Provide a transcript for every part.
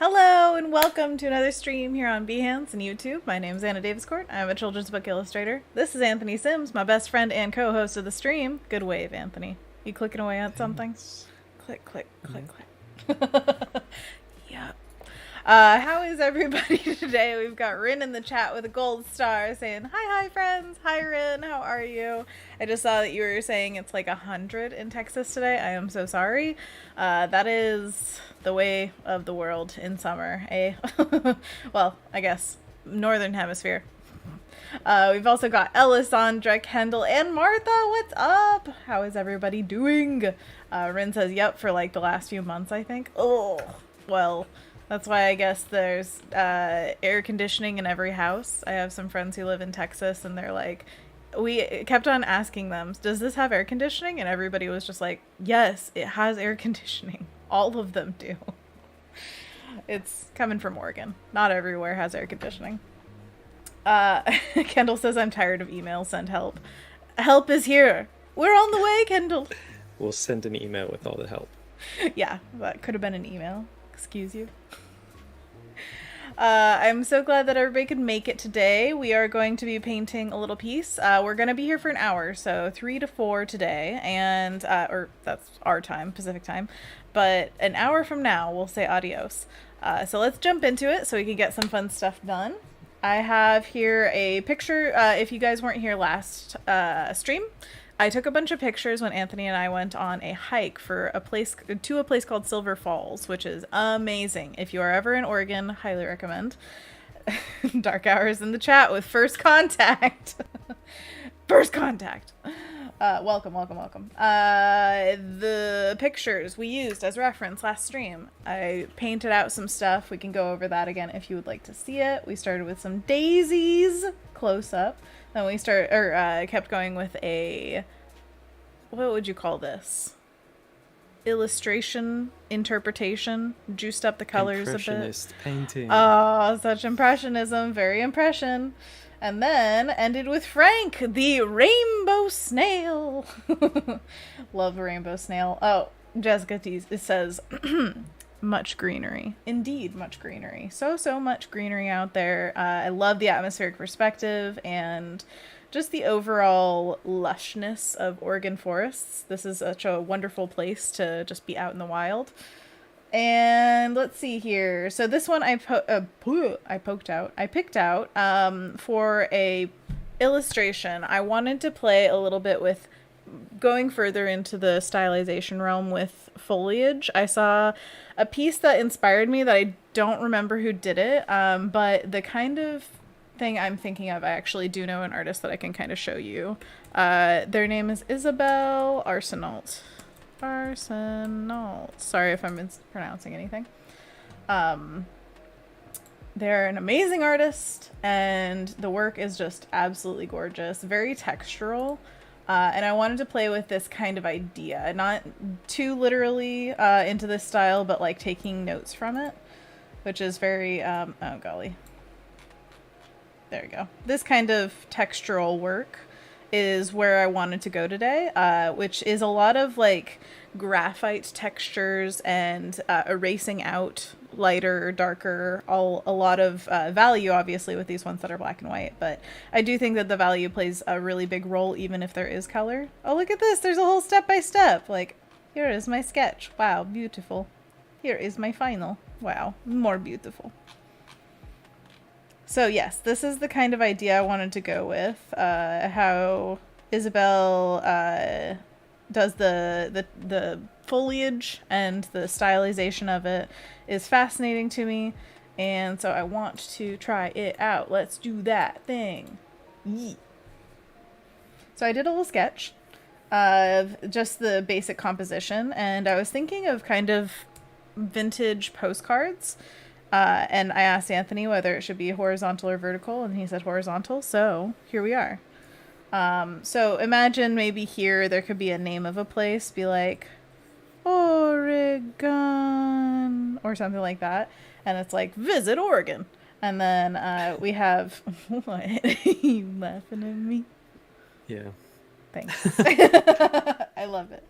Hello and welcome to another stream here on Behance and YouTube. My name is Anna Daviscourt. I'm a children's book illustrator. This is Anthony Sims, my best friend and co-host of the stream. Good wave, Anthony. You clicking away at something? Click, click, click, click. Yep. How is everybody today? We've got Rin in the chat with a gold star saying, hi friends. Hi Rin, how are you? I just saw that you were saying it's like 100 in Texas today. I am so sorry. That is the way of the world in summer, eh? Well, I guess northern hemisphere. We've also got Elisandra, Kendall, and Martha. What's up? How is everybody doing? Rin says, yep, for like the last few months, I think. Oh, well, that's why I guess there's air conditioning in every house. I have some friends who live in Texas, and they're like, we kept on asking them, does this have air conditioning? And everybody was just like, yes, it has air conditioning. All of them do. It's coming from Oregon. Not everywhere has air conditioning. Kendall says, I'm tired of emails. Send help. Help is here. We're on the way, Kendall. We'll send an email with all the help. Yeah, that could have been an email. Excuse you. I'm so glad that everybody could make it today. We are going to be painting a little piece. We're going to be here for an hour, so 3 to 4 today, and or that's our time, Pacific time. But an hour from now, we'll say adios. So let's jump into it so we can get some fun stuff done. I have here a picture. If you guys weren't here last stream, I took a bunch of pictures when Anthony and I went on a hike to a place called Silver Falls, which is amazing. If you are ever in Oregon, highly recommend. Dark Hours in the chat with First Contact. First Contact. Welcome. The pictures we used as reference last stream. I painted out some stuff. We can go over that again if you would like to see it. We started with some daisies close up. Then we kept going with a, what would you call this? Illustration, interpretation, juiced up the colors a bit. Impressionist painting. Oh, such impressionism, very impression. And then ended with Frank, the rainbow snail. Love rainbow snail. Oh, Jessica T. It says, much greenery. Indeed, much greenery. So much greenery out there. I love the atmospheric perspective and just the overall lushness of Oregon forests. This is such a wonderful place to just be out in the wild. And let's see here. So this one I picked out for a illustration. I wanted to play a little bit with going further into the stylization realm with foliage. I saw a piece that inspired me that I don't remember who did it, but the kind of thing I'm thinking of, I actually do know an artist that I can kind of show you. Their name is Isabel Arsenault. Sorry if I'm mispronouncing anything. They're an amazing artist, and the work is just absolutely gorgeous, very textural. And I wanted to play with this kind of idea, not too literally into this style, but like taking notes from it, which is very, oh golly. There we go. This kind of textural work is where I wanted to go today, which is a lot of like graphite textures and erasing out lighter, darker, a lot of value obviously with these ones that are black and white, but I do think that the value plays a really big role even if there is color. Oh, look at this, there's a whole step-by-step, like here is my sketch, wow, beautiful. Here is my final, wow, more beautiful. So yes, this is the kind of idea I wanted to go with. How Isabel does the foliage and the stylization of it is fascinating to me, and so I want to try it out. Let's do that thing. Yee. So I did a little sketch of just the basic composition, and I was thinking of kind of vintage postcards. And I asked Anthony whether it should be horizontal or vertical, and he said horizontal, so here we are. So imagine maybe here there could be a name of a place, be like Oregon, or something like that, and it's like, visit Oregon. And then we have, what? You laughing at me? Yeah. Thanks. I love it.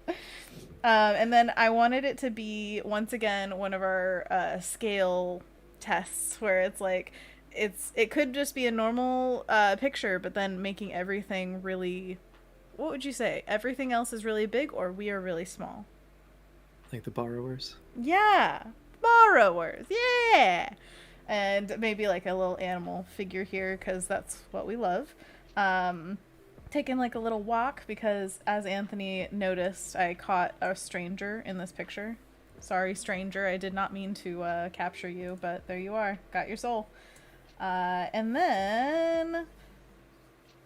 And then I wanted it to be, once again, one of our scale tests where it's like, it could just be a normal picture, but then making everything really, what would you say? Everything else is really big, or we are really small? Like the borrowers. Yeah. Borrowers. Yeah. And maybe like a little animal figure here because that's what we love. Taking like a little walk because, as Anthony noticed, I caught a stranger in this picture. Sorry, stranger. I did not mean to capture you, but there you are. Got your soul. And then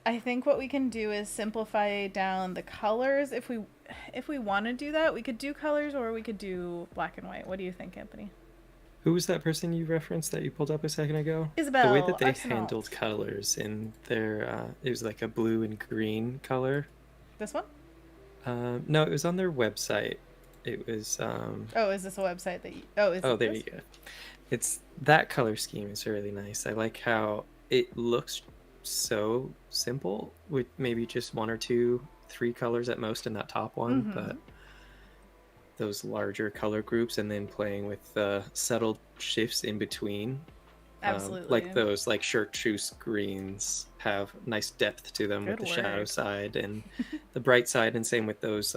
I think what we can do is simplify down the colors. If we want to do that, we could do colors or we could do black and white. What do you think, Anthony? Who was that person you referenced that you pulled up a second ago? Isabel. The way that they Arsenault. handled colors in their, it was like a blue and green color. This one? No, it was on their website. It was. Oh, is this a website that you? Oh, is Oh, it there this? you go. It's that color scheme is really nice. I like how it looks so simple with maybe just one or two, three colors at most in that top one, Mm-hmm. but those larger color groups and then playing with the subtle shifts in between. Absolutely. Like those like chartreuse greens have nice depth to them Good with the shadow word. side and the bright side, and same with those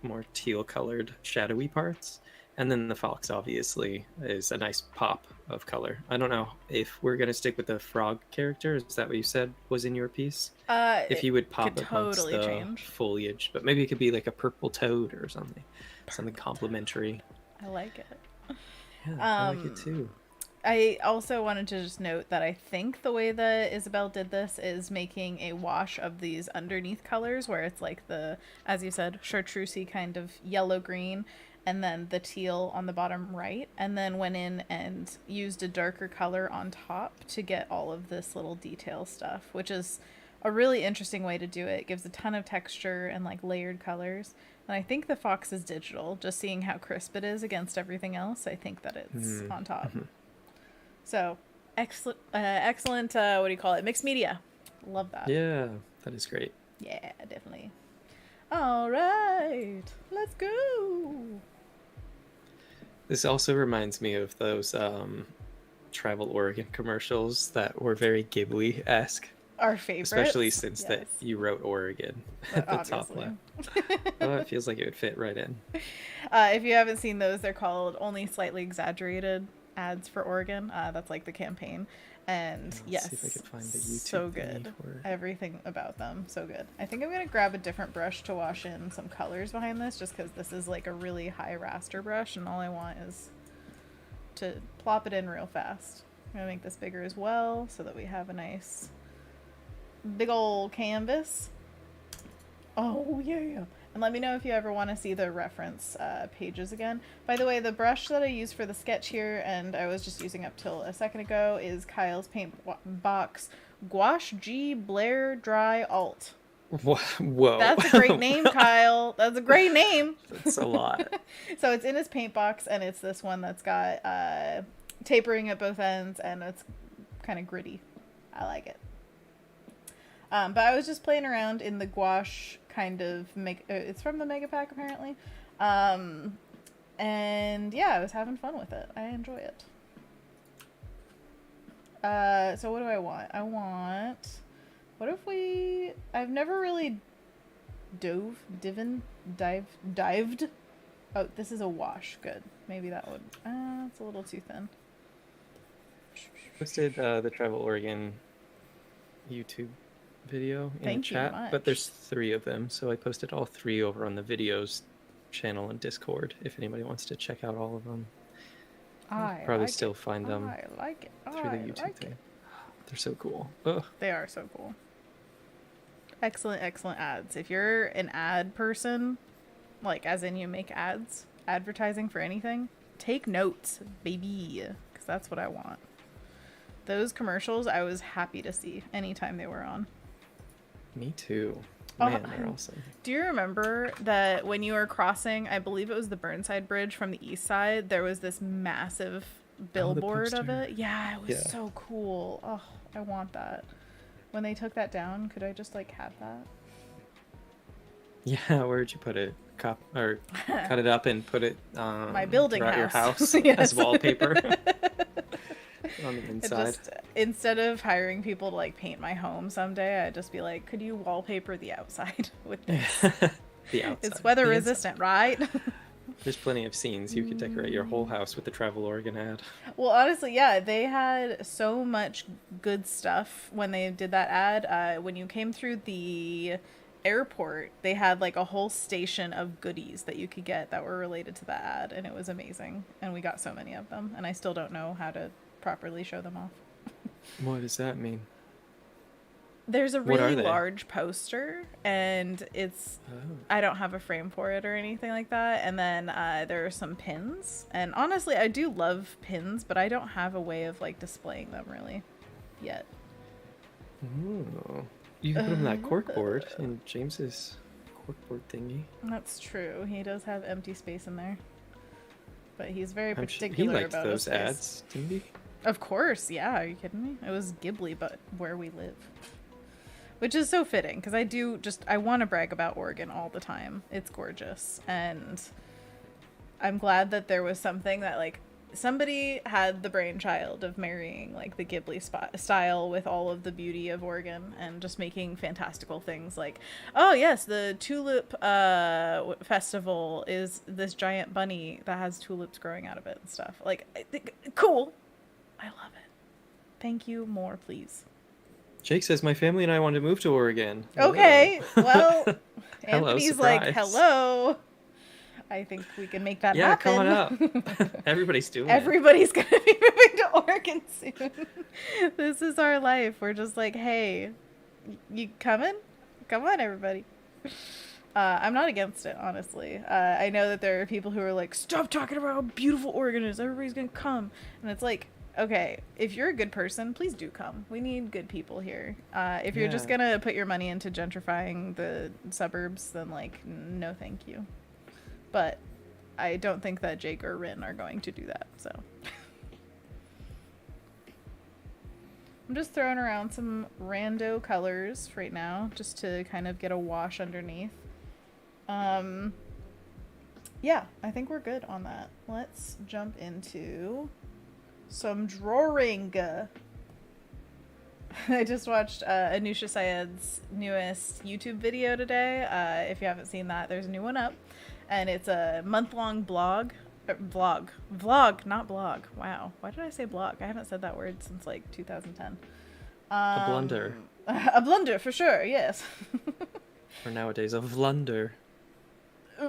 more teal colored shadowy parts. And then the fox obviously is a nice pop of color. I don't know if we're gonna stick with the frog character. Is that what you said was in your piece? If you would pop could amongst totally the change. foliage, but maybe it could be like a purple toad or something, something complimentary. I like it. Yeah, I like it too. I also wanted to just note that I think the way that Isabel did this is making a wash of these underneath colors where it's like the, as you said, chartreusey kind of yellow green, and then the teal on the bottom right, and then went in and used a darker color on top to get all of this little detail stuff, which is a really interesting way to do it. It gives a ton of texture and like layered colors. And I think the fox is digital, just seeing how crisp it is against everything else. I think that it's on top. So, excellent, what do you call it? Mixed media. Love that. Yeah, that is great. Yeah, definitely. All right, let's go. This also reminds me of those Travel Oregon commercials that were very Ghibli-esque. Our favorite. Especially since Yes. that you wrote Oregon at the top Obviously. left. Oh, it feels like it would fit right in. If you haven't seen those, they're called Only Slightly Exaggerated Ads for Oregon. That's like the campaign. And Let's yes, see if I can find the YouTube so thingy good. for- Everything about them, so good. I think I'm going to grab a different brush to wash in some colors behind this, just because this is like a really high raster brush, and all I want is to plop it in real fast. I'm going to make this bigger as well, so that we have a nice big old canvas. Oh, yeah. And let me know if you ever want to see the reference pages again. By the way, the brush that I use for the sketch here, and I was just using up till a second ago, is Kyle's Paint Box Gouache G Blair Dry Alt. Whoa. That's a great name, Kyle. That's a great name. That's a lot. So it's in his paint box, and it's this one that's got tapering at both ends, and it's kind of gritty. I like it. But I was just playing around in the gouache kind of it's from the Mega Pack apparently. And yeah, I was having fun with it. I enjoy it. So what do I want? What if I've never really dived. Oh, this is a wash. Good. Maybe that would, it's a little too thin. Posted the Travel Oregon YouTube video in Thank the you chat, much. but there's 3 of them, so I posted all 3 over on the videos channel in Discord if anybody wants to check out all of them. I Probably like still it. find them I like it. through the I YouTube like thing. it. They're so cool. Ugh. They are so cool. Excellent ads. If you're an ad person, like as in you make ads, advertising for anything, take notes, baby, because that's what I want. Those commercials, I was happy to see anytime they were on. Me too. Oh, Man, they're awesome. Do you remember that when you were crossing, I believe it was the Burnside Bridge from the east side, there was this massive billboard of poster. it? Yeah, it was Yeah. so cool. Oh, I want that. When they took that down, could I just like have that? Yeah, where'd you put it? cut it up and put it My building throughout your house. house Yes. as wallpaper on the inside. Just, instead of hiring people to like paint my home someday, I'd just be like, could you wallpaper the outside with this? The outside. It's weather The resistant, right? There's plenty of scenes. You could decorate your whole house with the travel Oregon ad. Well, honestly, yeah, they had so much good stuff when they did that ad. When you came through the airport, they had like a whole station of goodies that you could get that were related to that ad, and it was amazing. And we got so many of them, and I still don't know how to properly show them off. What does that mean? There's a What are really they? large poster, and it's I don't have a frame for it or anything like that. And then there are some pins, and honestly, I do love pins, but I don't have a way of like displaying them really yet. Ooh. You can put them in that corkboard in James's corkboard thingy. That's true. He does have empty space in there, but he's very He particular liked about those his space. ads, didn't he? Of course, yeah. Are you kidding me? It was Ghibli, but where we live. Which is so fitting, because I want to brag about Oregon all the time. It's gorgeous. And I'm glad that there was something that, like, somebody had the brainchild of marrying, like, the Ghibli style with all of the beauty of Oregon and just making fantastical things like, oh, yes, the Tulip Festival is this giant bunny that has tulips growing out of it and stuff. Like, cool. I love it. Thank you. More, please. Jake says, my family and I want to move to Oregon. Okay, well, Hello, Anthony's surprise. like, hello. I think we can make that Yeah, happen. come on up. Everybody's doing it. Everybody's going to be moving to Oregon soon. This is our life. We're just like, hey, you coming? Come on, everybody. I'm not against it, honestly. I know that there are people who are like, stop talking about how beautiful Oregon is. Everybody's going to come. And it's like, okay, if you're a good person, please do come. We need good people here. If you're just going to put your money into gentrifying the suburbs, then, like, no thank you. But I don't think that Jake or Rin are going to do that, so. I'm just throwing around some rando colors right now, just to kind of get a wash underneath. Yeah, I think we're good on that. Let's jump into some drawing. I just watched Anusha Syed's newest YouTube video today. If you haven't seen that, there's a new one up. And it's a month-long vlog, not blog. Wow, why did I say blog? I haven't said that word since like 2010. A blunder. A blunder, for sure, yes. Or nowadays, a vlunder.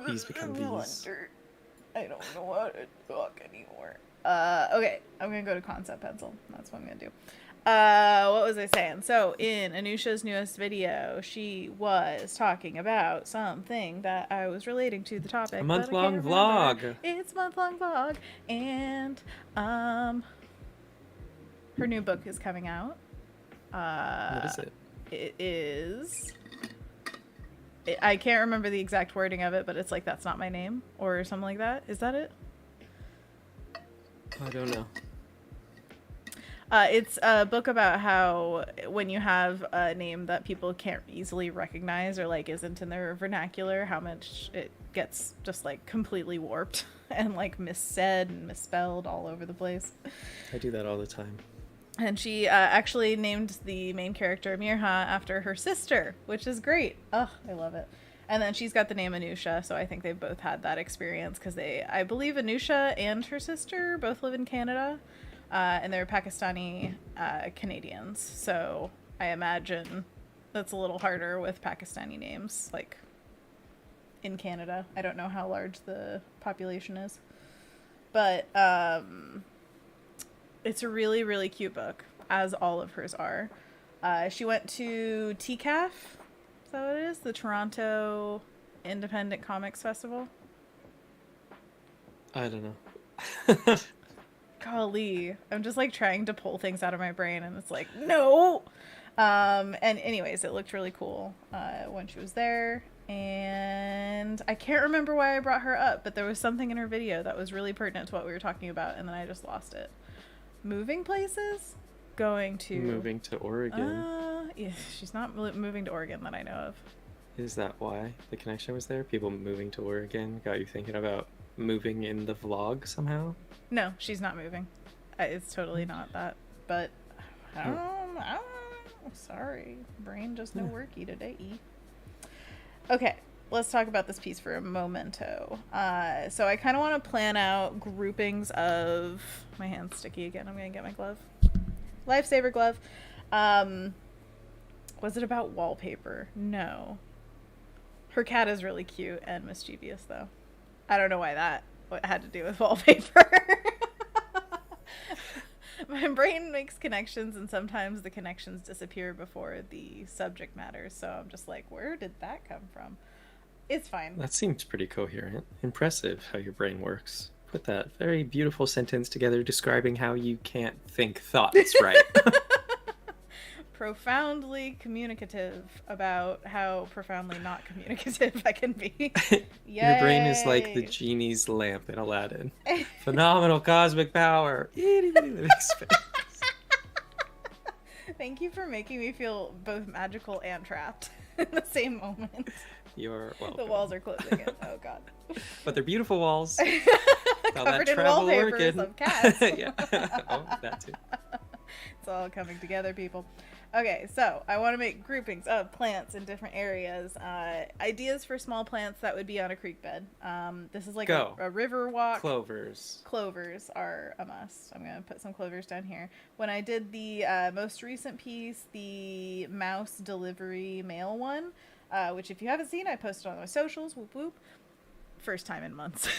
These become these. Blunder. I don't know how to talk anymore. Okay, I'm gonna go to Concept Pencil. That's what I'm gonna do. What was I saying? So, in Anusha's newest video, she was talking about something that I was relating to the topic. A month-long vlog. It's a month-long vlog, and her new book is coming out. What is it? It is. I can't remember the exact wording of it, but it's like "That's Not My Name" or something like that. Is that it? I don't know. It's a book about how when you have a name that people can't easily recognize or like isn't in their vernacular, how much it gets just like completely warped and like missaid and misspelled all over the place. I do that all the time. And she actually named the main character Mirha after her sister, which is great. Oh, I love it. And then she's got the name Anusha, so I think they've both had that experience because I believe Anusha and her sister both live in Canada. And they're Pakistani Canadians, so I imagine that's a little harder with Pakistani names, like, in Canada. I don't know how large the population is. But it's a really, really cute book, as all of hers are. She went to TCAF, is that what it is? The Toronto Independent Comics Festival? I don't know. Golly, I'm just like trying to pull things out of my brain and it's like, no. And anyways, it looked really cool when she was there, and I can't remember why I brought her up, but there was something in her video that was really pertinent to what we were talking about, and then I just lost it. Moving places? Moving to Oregon. yeah, she's not moving to Oregon that I know of. Is that why the connection was there? People moving to Oregon got you thinking about moving in the vlog somehow? No, she's not moving. It's totally not that. But I don't know. Sorry, brain just no worky today. Okay, let's talk about this piece for a momento. So I kind of want to plan out groupings of... My hand's sticky again. I'm going to get my glove. Lifesaver glove. Was it about wallpaper? No. Her cat is really cute and mischievous, though. I don't know why that had to do with wallpaper. My brain makes connections, and sometimes the connections disappear before the subject matter. So I'm just like, where did that come from? It's fine. That seems pretty coherent. Impressive how your brain works. Put that very beautiful sentence together describing how you can't think thoughts right. Profoundly communicative about how profoundly not communicative I can be. Your brain is like the genie's lamp in Aladdin. Phenomenal cosmic power. Thank you for making me feel both magical and trapped in the same moment. You're welcome. The walls are closing in. Oh, God. But they're beautiful walls. Covered in wallpapers of cats. Yeah. Oh, that too. It's all coming together, people. Okay, so I want to make groupings of plants in different areas. Ideas for small plants that would be on a creek bed. This is like a river walk. Clovers. Clovers are a must. I'm going to put some clovers down here. When I did the most recent piece, the mouse delivery mail one, which if you haven't seen, I posted on my socials. Whoop whoop. First time in months.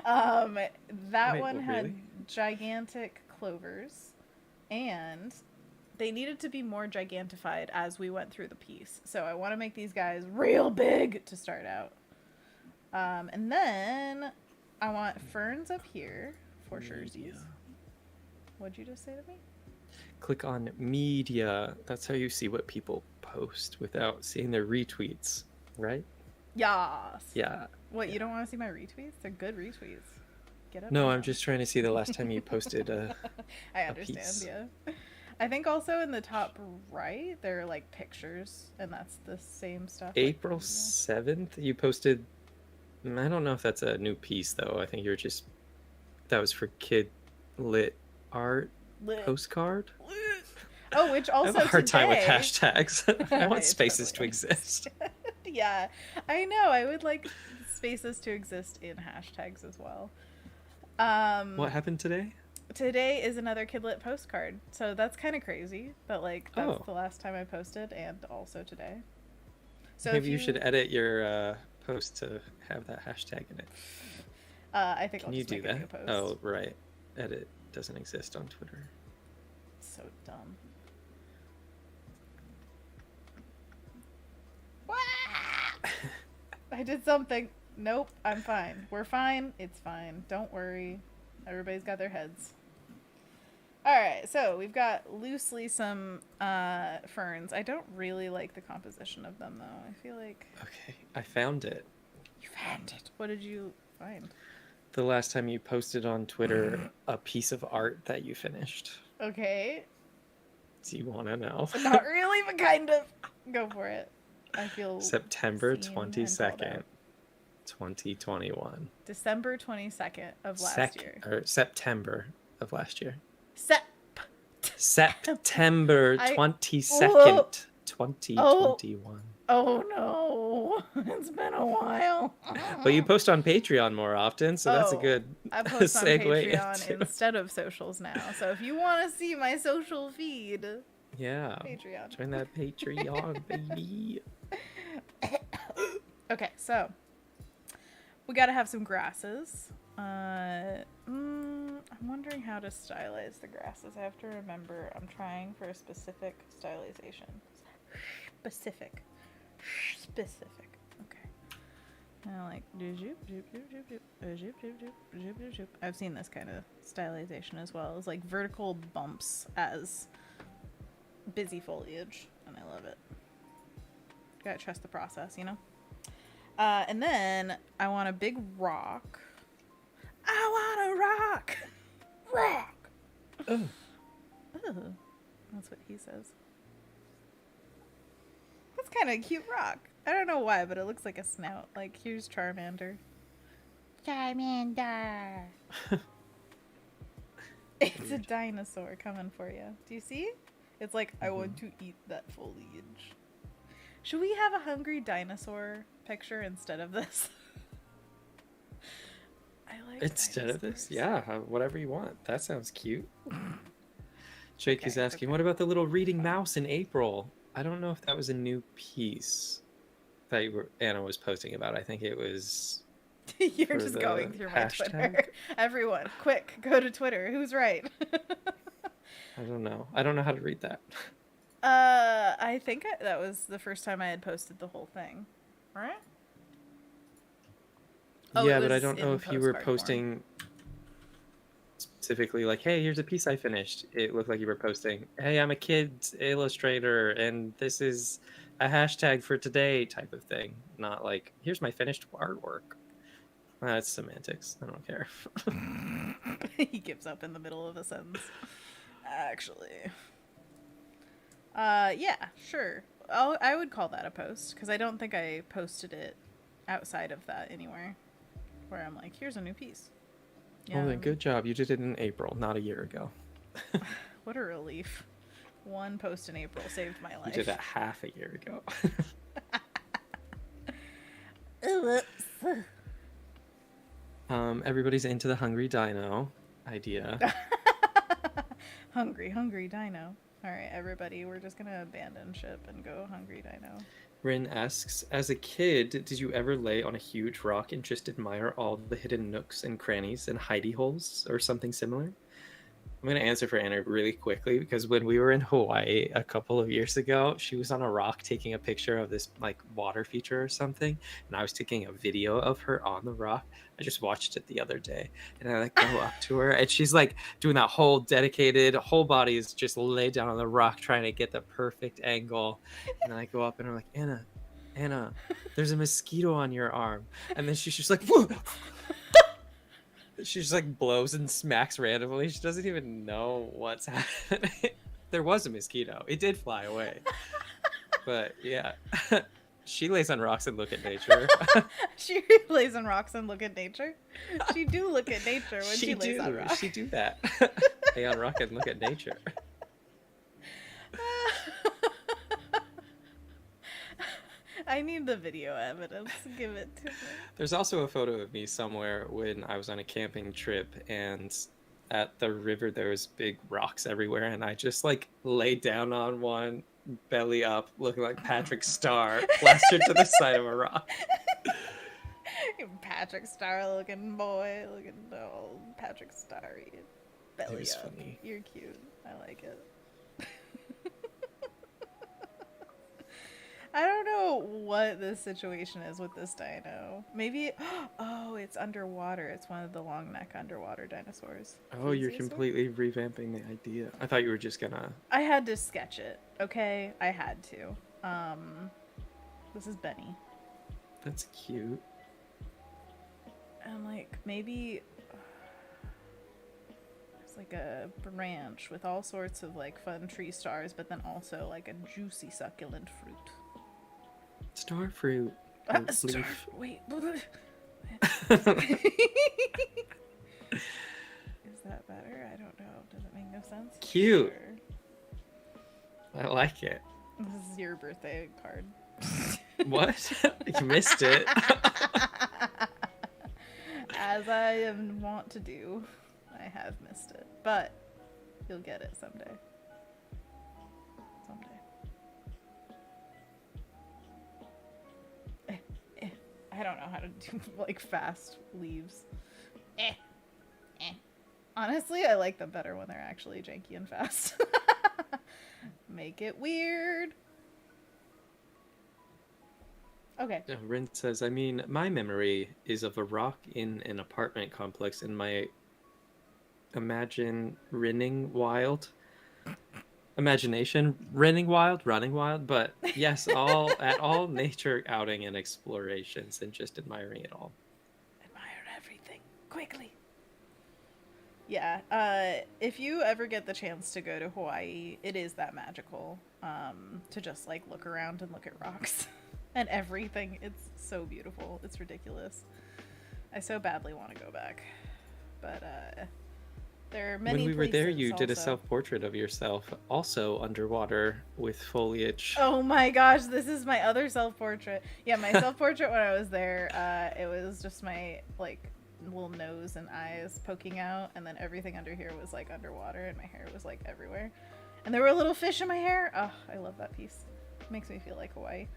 That one had gigantic clovers, and they needed to be more gigantified as we went through the piece. So I want to make these guys real big to start out. And then I want ferns up here for sure. What'd you just say to me? Click on media. That's how you see what people post without seeing their retweets, right? Yas. Yeah. What, you don't want to see my retweets? They're good retweets. Get up. No, I'm just trying to see the last time you posted I understand, piece. Yeah. I think also in the top right, there are like pictures, and that's the same stuff. April 7th, you posted... I don't know if that's a new piece, though. I think that was for Kid Lit Art postcard. Oh, which also I have a hard time with today... hashtags. I want spaces to exist. Yeah, I know. I would like spaces to exist in hashtags as well. What happened today? Today is another Kidlit postcard, so that's kind of crazy. But like, that's the last time I posted, and also today. So maybe you should edit your post to have that hashtag in it. I think Can I'll you just do make that? A new post. Oh, right. Edit doesn't exist on Twitter. So dumb. I did something. Nope, I'm fine. We're fine. It's fine. Don't worry. Everybody's got their heads. Alright, so we've got loosely some ferns. I don't really like the composition of them, though. I feel like... Okay, I found it. You found it. What did you find? The last time you posted on Twitter a piece of art that you finished. Okay. Do you want to know? Not really, but kind of. Go for it. I feel September 22nd, 2021. December 22nd of last year. Or September of last year. September 22nd, 2021. Oh no, it's been a while. But you post on Patreon more often, so that's a good I post on Patreon into... instead of socials now. So if you want to see my social feed, yeah, Patreon. Join that Patreon, baby. Okay, so we got to have some grasses. I'm wondering how to stylize the grasses. I have to remember I'm trying for a specific stylization. Specific. Okay. Now, like, I've seen this kind of stylization as well. It's like vertical bumps as busy foliage, and I love it. Gotta trust the process, you know? And then I want a big rock. I want a rock! Rock! Oh. That's what he says. That's kind of a cute rock. I don't know why, but it looks like a snout. Like, here's Charmander. Charmander! It's a dinosaur coming for you. Do you see? It's like, I want to eat that foliage. Should we have a hungry dinosaur picture instead of this? I like Instead dinosaurs. of this? Yeah, whatever you want. That sounds cute. Jake Okay, is asking, okay. what about the little reading mouse in April? I don't know if that was a new piece that Anna was posting about. I think it was You're for just the going through my hashtag. Twitter. Everyone, quick, go to Twitter. Who's right? I don't know. I don't know how to read that. I think that was the first time I had posted the whole thing, right? Oh, yeah, it but I was don't know in if you were postcard posting specifically like, hey, here's a piece I finished. It looked like you were posting, hey, I'm a kid's illustrator and this is a hashtag for today type of thing. Not like, here's my finished artwork. That's semantics. I don't care. He gives up in the middle of a sentence. Actually. Yeah, sure. I would call that a post, because I don't think I posted it outside of that anywhere. Where I'm like, here's a new piece. Yeah. Well, then good job. You did it in April, not a year ago. What a relief. One post in April saved my life. You did it half a year ago. Everybody's into the hungry dino idea. Hungry dino. Alright, everybody, we're just gonna abandon ship and go hungry dino. Rin asks, as a kid, did you ever lay on a huge rock and just admire all the hidden nooks and crannies and hidey holes or something similar? I'm going to answer for Anna really quickly because when we were in Hawaii a couple of years ago, she was on a rock taking a picture of this like water feature or something, and I was taking a video of her on the rock. I just watched it the other day, and I like go up to her, and she's like doing that whole dedicated, whole body is just laid down on the rock trying to get the perfect angle, and then I go up and I'm like, Anna, there's a mosquito on your arm, and then she's just like, whoa! She just like blows and smacks randomly. She doesn't even know what's happening. There was a mosquito. It did fly away. But yeah, she lays on rocks and look at nature. She lays on rocks and look at nature. She do look at nature when she lays on rocks. She do that. Lay on rock and look at nature. I need the video evidence. Give it to me. There's also a photo of me somewhere when I was on a camping trip, and at the river there was big rocks everywhere, and I just like laid down on one, belly up, looking like Patrick Star, plastered to the side of a rock. Patrick Star looking boy, looking old Patrick Star, belly It was up. funny. You're cute. I like it. I don't know what this situation is with this dino. Maybe, oh, it's underwater. It's one of the long neck underwater dinosaurs. Oh, you're completely revamping the idea. I thought you were just gonna... I had to sketch it, okay? I had to. This is Benny. That's cute. And like, maybe there's like a branch with all sorts of like fun tree stars, but then also like a juicy succulent fruit. Star fruit. Wait. Is that better? I don't know. Does it make no sense? Cute. Sure. I like it. This is your birthday card. What? You missed it. As I am wont to do, I have missed it. But you'll get it someday. I don't know how to do like fast leaves. Honestly, I like them better when they're actually janky and fast. Make it weird. Okay. Rin says, I mean, my memory is of a rock in an apartment complex in my imagination running wild, but yes, all nature outing and explorations and just admiring it all. Admire everything quickly. Yeah, if you ever get the chance to go to Hawaii, it is that magical to just like look around and look at rocks. and everything. It's so beautiful. It's ridiculous. I so badly want to go back, but there are many When we were there, you did a also. self-portrait of yourself, also underwater with foliage. Oh my gosh, this is my other self-portrait. Yeah, my self-portrait when I was there, it was just my, like, little nose and eyes poking out, and then everything under here was, like, underwater, and my hair was, like, everywhere. And there were little fish in my hair. Oh, I love that piece. It makes me feel like Hawaii.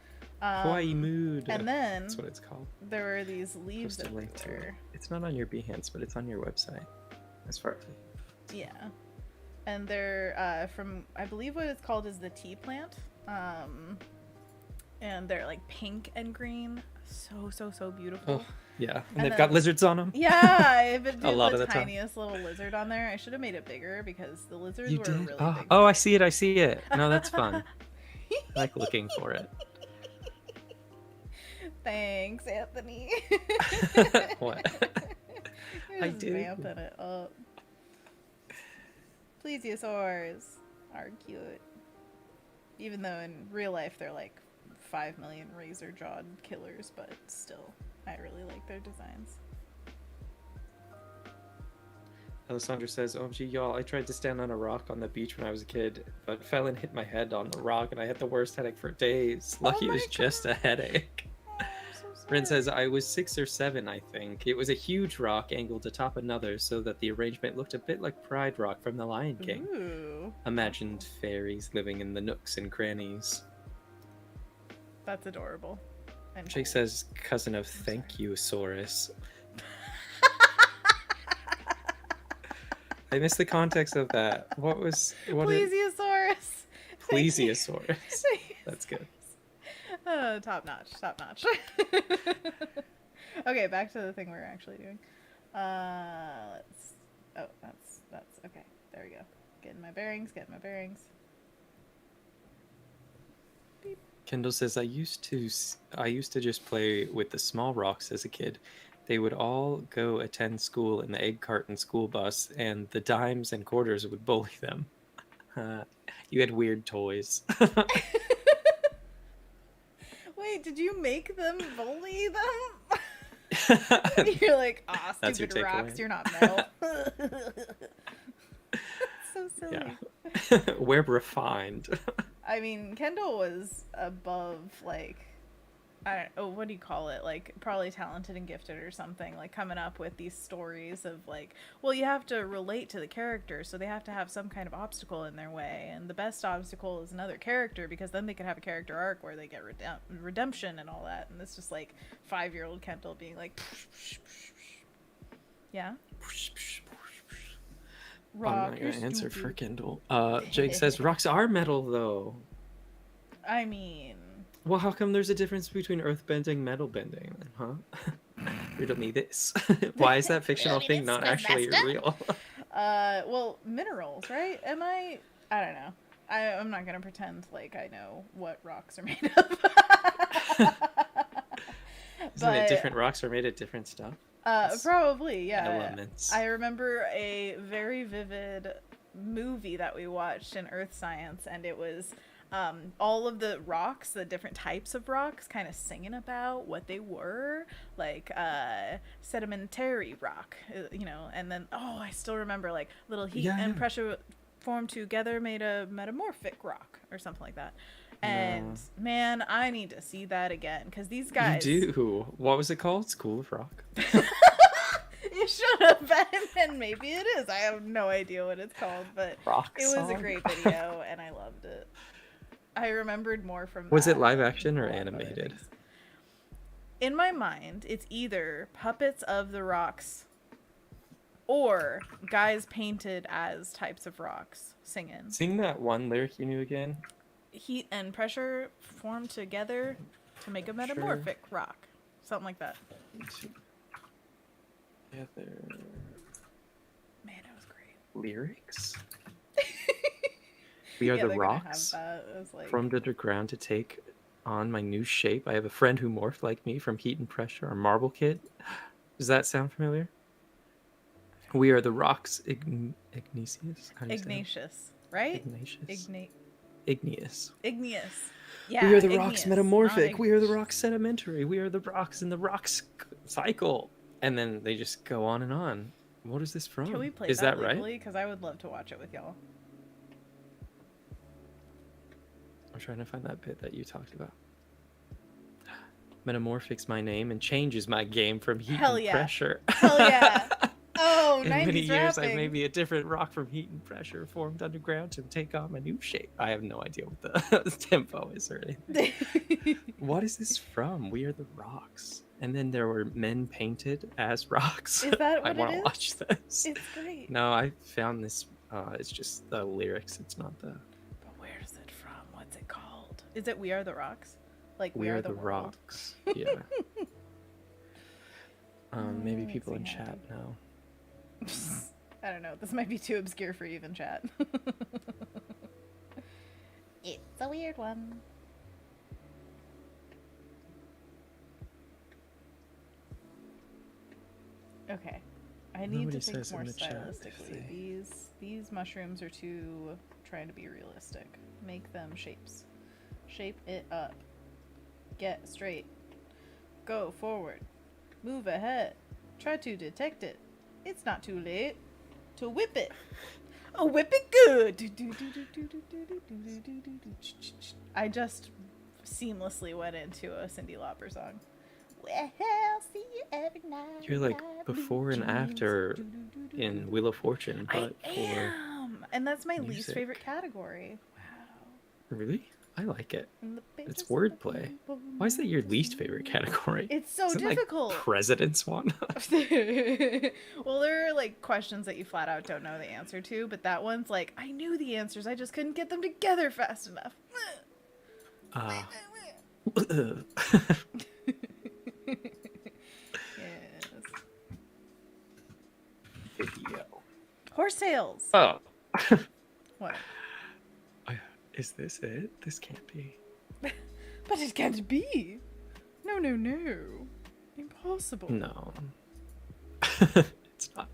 Hawaii mood. And then that's what it's called. There were these leaves everywhere. It's not on your Behance, but it's on your website. As far as yeah, and they're from, I believe what it's called is the tea plant. And they're like pink and green, so beautiful. Oh, yeah, and they've got lizards on them. Yeah, but a lot of the the tiniest little lizard on there. I should have made it bigger because the lizards were really big. Oh, I see it. No, that's fun. I like looking for it. Thanks, Anthony. What? I do. Vamping it up. Plesiosaurs are cute. Even though in real life they're like 5 million razor-jawed killers, but still, I really like their designs. Alessandra says, OMG, y'all, I tried to stand on a rock on the beach when I was a kid, but fell and hit my head on the rock, and I had the worst headache for days. Lucky it was just a headache. Bryn says, I was 6 or 7, I think. It was a huge rock angled atop another so that the arrangement looked a bit like Pride Rock from The Lion King. Ooh. Imagined fairies living in the nooks and crannies. That's adorable. And Jake says, cousin of Thank You, Saurus. I missed the context of that. What Plesiosaurus. Plesiosaurus. That's good. Top notch. Okay, back to the thing we're actually doing. That's okay. There we go. Getting my bearings. Beep. Kendall says, I used to just play with the small rocks as a kid. They would all go attend school in the egg carton school bus, and the dimes and quarters would bully them. You had weird toys. Wait, did you make them bully them? You're like, stupid rocks, you're not metal. So silly. Yeah. We're refined. I mean, Kendall was above, like, what do you call it? Like, probably talented and gifted or something. Like, coming up with these stories of, like, well, you have to relate to the character, so they have to have some kind of obstacle in their way. And the best obstacle is another character, because then they can have a character arc where they get redemption and all that. And it's just, like, 5-year-old Kendall being like, yeah? Rock, I'm not going to answer for Kendall. Jake says, rocks are metal, though. I mean... Well, how come there's a difference between earthbending and metal bending, then, huh? Riddle me this. Why is that fictional thing not actually real? Well, minerals, right? I don't know. I'm not gonna pretend like I know what rocks are made of. Isn't it different rocks are made of different stuff? Probably, yeah. Elements. I remember a very vivid movie that we watched in Earth Science, and it was all of the rocks, the different types of rocks, kind of singing about what they were, like sedimentary rock, and then I still remember like little heat and pressure formed together made a metamorphic rock or something like that. And man, I need to see that again, because these guys. You do. What was it called? School of Rock. It should have been, and maybe it is. I have no idea what it's called, but Rock it was song. a great video, and I loved it. I remembered more from Was it live action or animated? In my mind, it's either puppets of the rocks or guys painted as types of rocks singing. Sing that one lyric you knew again. Heat and pressure form together to make a metamorphic rock. Something like that. Together. Man, it was great. Lyrics? We are the rocks like... formed underground to take on my new shape. I have a friend who morphed like me from heat and pressure. Our marble kid. Does that sound familiar? We are the rocks. Ignatius, right? Ignatius. igneous. Igneous. Yeah, We are the igneous, rocks not metamorphic. We are the igneous. rocks sedimentary. We are the rocks in the rocks cycle. And then they just go on and on. What is this from? Can we play Is that that right? legally? Because I would love to watch it with y'all. I'm trying to find that bit that you talked about. Metamorphics my name and changes my game from heat Hell and yeah. pressure. Hell yeah. Oh, In 90s many years, I rapping. may be a different rock from heat and pressure, formed underground to take on a new shape. I have no idea what the tempo is or anything. What is this from? We are the rocks. And then there were men painted as rocks. Is that I what want it to is? watch this. It's great. No, I found this. It's just the lyrics. It's not the. But where's it from? What's it called? Is it We Are the Rocks? Like We are the world? rocks. Yeah. Maybe Let's people see in how chat know. I don't know. This might be too obscure for even chat. It's a weird one. Okay. I need Nobody to think says in more the chat if stylistically. they- These mushrooms are too trying to be realistic. Make them shapes. Shape it up. Get straight. Go forward. Move ahead. Try to detect it. It's not too late to whip it. Oh, whip it good. I just seamlessly went into a Cyndi Lauper song. Well, see you every night. You're like before and after in Wheel of Fortune, I but for am, and that's my least music. favorite category. Wow. really, I like it. And the It's pages of the wordplay. people Why is that your least favorite category? It's so Isn't, difficult. Like, President's one. Well, there are like questions that you flat out don't know the answer to, but that one's like I knew the answers, I just couldn't get them together fast enough. Yes. Video. Horsetails. Oh. What? Is this it? This can't be. But it can't be. No, no, no. Impossible. No. It's not.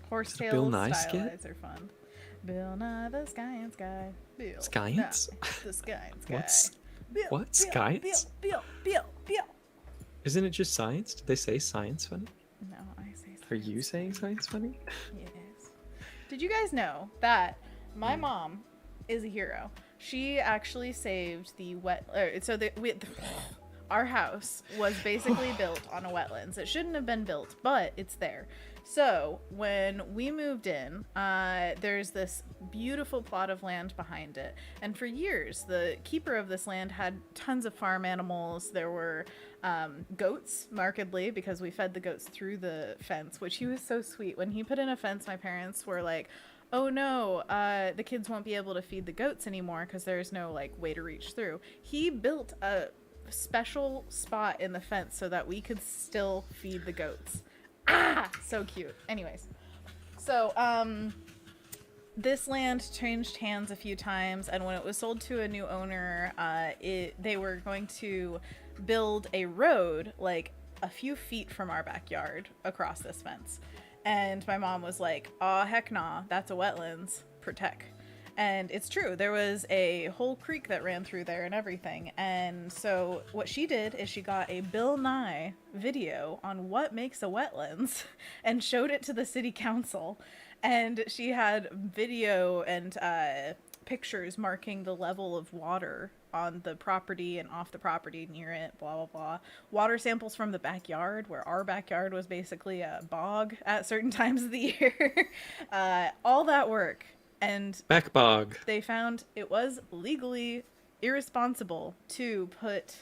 Horsetail Bill Nye stylize skit? are fun. Bill Nye the Sky and Sky. Bill Science? Nye the Sky and Sky. What's Bill, what? Bill, Science? Bill. Isn't it just science? Did they say science funny? No, I say Are you saying science funny? Yes. Did you guys know that my mom is a hero? She actually saved the our house was basically built on a wetlands. It shouldn't have been built, but it's there. So when we moved in, there's this beautiful plot of land behind it. And for years, the keeper of this land had tons of farm animals. There were goats, markedly, because we fed the goats through the fence, which he was so sweet. When he put in a fence, my parents were like, oh no, the kids won't be able to feed the goats anymore because there's no like way to reach through. He built a special spot in the fence so that we could still feed the goats. So cute. Anyways, so this land changed hands a few times, and when it was sold to a new owner, they were going to build a road like a few feet from our backyard across this fence. And my mom was like, "Aw, heck nah, that's a wetlands. Protect." And it's true. There was a whole creek that ran through there and everything. And so what she did is she got a Bill Nye video on what makes a wetlands and showed it to the city council. And she had video and pictures marking the level of water on the property and off the property near it, blah, blah, blah. Water samples from the backyard, where our backyard was basically a bog at certain times of the year. All that work. And Back bog. they found it was legally irresponsible to put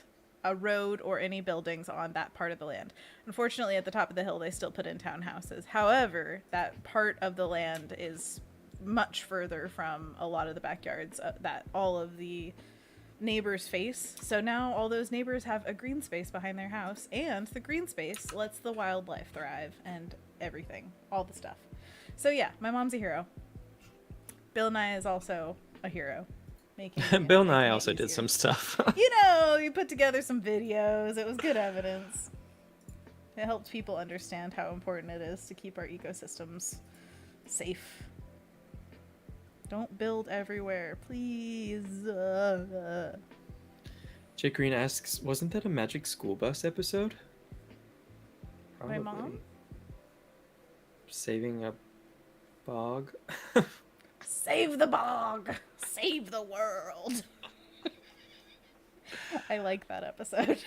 a road or any buildings on that part of the land. Unfortunately, at the top of the hill, they still put in townhouses. However, that part of the land is much further from a lot of the backyards that all of the neighbors face. So now all those neighbors have a green space behind their house, and the green space lets the wildlife thrive and everything, all the stuff. So yeah, my mom's a hero. Bill Nye is also a hero. Bill Nye also did some stuff. You know, you put together some videos. It was good evidence. It helped people understand how important it is to keep our ecosystems safe. Don't build everywhere, please. Jake Green asks, wasn't that a Magic School Bus episode? My mom? Saving a bog? Save the bog! Save the world! I like that episode.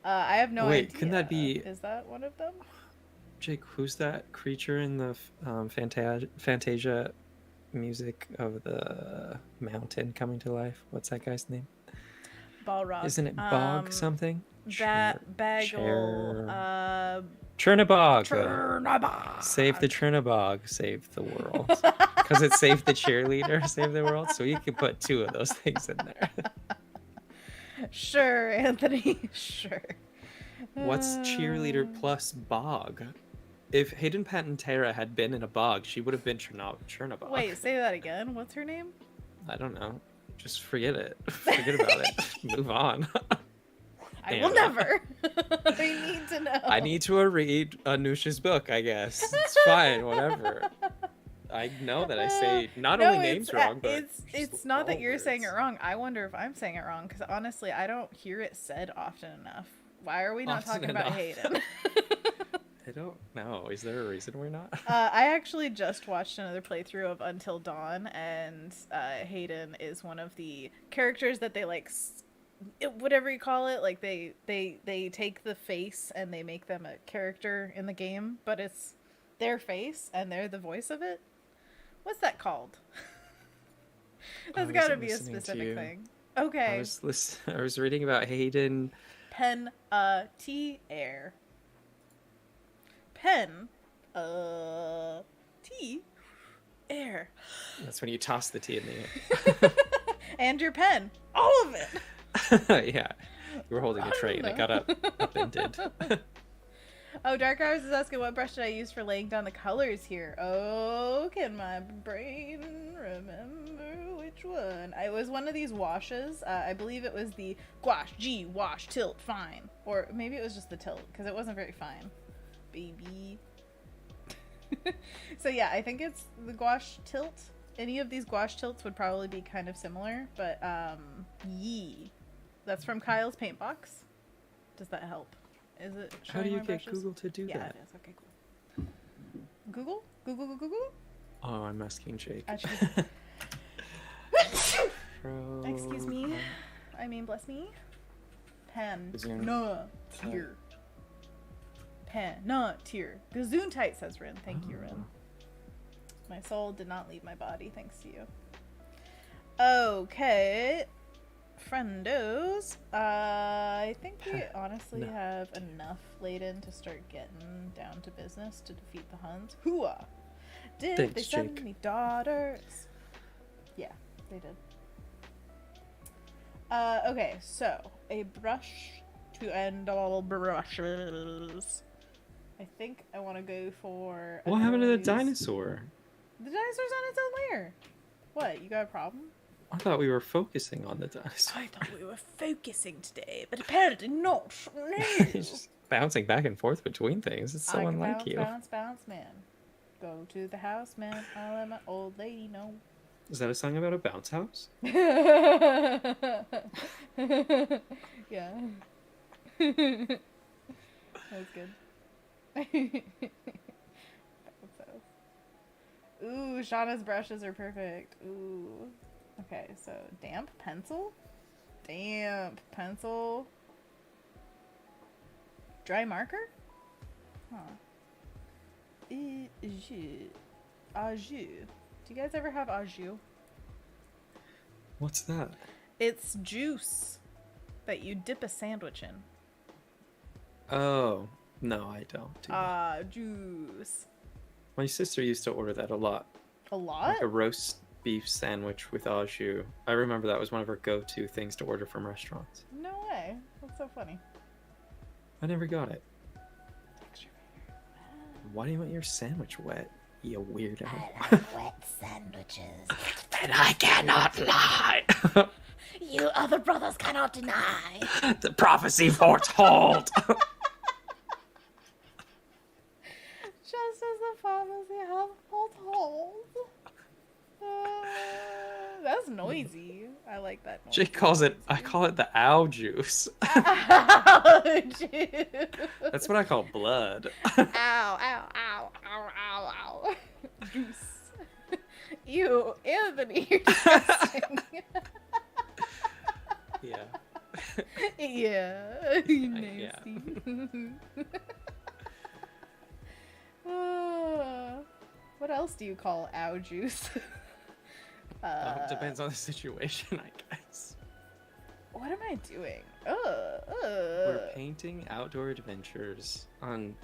I have no idea. Wait, can that be... Is that one of them? Jake, who's that creature in the Fantasia music of the mountain coming to life? What's that guy's name? Balrog. Isn't it Bog something? Bagel. Chernabog. Chernabog. Save the Chernabog, save the world. Because it saved the cheerleader, save the world. So you could put two of those things in there. Sure, Anthony. Sure. What's cheerleader plus bog? If Hayden Panettiere had been in a bog, she would have been Chernabog. Wait, say that again. What's her name? I don't know. Just forget it. Forget about it. Move on. I will never. I need to know. I need to read Anusha's book, I guess. It's fine, whatever. I know that I say not only names wrong, but it's not that you're saying it wrong. I wonder if I'm saying it wrong, because honestly, I don't hear it said often enough. Why are we not talking about Hayden? I don't know. Is there a reason we're not? I actually just watched another playthrough of Until Dawn, and Hayden is one of the characters that they like, whatever you call it. Like they take the face and they make them a character in the game, but it's their face and they're the voice of it. What's that called? That's got to be a specific thing. Okay. I was reading about Hayden Panettiere. Pen, T, air. That's when you toss the tea in the air. And your pen. All of it. Yeah. You were holding a tray and it got upended. Oh, Dark Hours is asking, what brush did I use for laying down the colors here? Oh, can my brain remember which one? It was one of these washes. I believe it was the Gouache G Wash Tilt Fine. Or maybe it was just the Tilt, because it wasn't very fine. Baby. So yeah, I think it's the Gouache Tilt. Any of these Gouache Tilts would probably be kind of similar, but that's from Kyle's paint box. Does that help? Is it how do you get brushes? Google to do that? Yeah, it is. Okay, cool. Google? Google? Oh, I'm asking Jake. Excuse me. I mean, bless me. Pen. No. Tier. Pen. Not tier. Gazoon-tight, says Rin. Thank you, Rin. My soul did not leave my body, thanks to you. Okay. Friendos. I think we honestly have enough laid in to start getting down to business to defeat the Huns. Hooah! Did they send me daughters? Yeah, they did. Okay, so a brush to end all brushes. I think I want to go for... What happened to the dinosaur? The dinosaur's on its own lair. What, you got a problem? I thought we were focusing on the dinosaur. I thought we were focusing today, but apparently not. He's just bouncing back and forth between things. It's so unlike you. Bounce, man. Go to the house, man. I'll let my old lady know. Is that a song about a bounce house? Yeah. That was good. Ooh, Shauna's brushes are perfect. Ooh. Okay, so damp pencil? Damp pencil. Dry marker? Huh. Au jus. Do you guys ever have au jus? What's that? It's juice that you dip a sandwich in. Oh, no, I don't. Juice. My sister used to order that a lot. A lot? Like a roast beef sandwich with au jus. I remember that was one of her go-to things to order from restaurants. No way. That's so funny. I never got it. Why do you want your sandwich wet, you weirdo? I love wet sandwiches. And I cannot lie. You other brothers cannot deny. The prophecy foretold. Just as the prophecy has foretold. That's noisy. I like that noise. Jake calls it. I call it the ow juice. Ow, juice. That's what I call blood. Ow, ow, ow, ow, ow, ow. Juice. Ew, Anthony, you're disgusting. Yeah. Yeah, you nasty. What else do you call ow juice? It depends on the situation, I guess. What am I doing? We're painting outdoor adventures on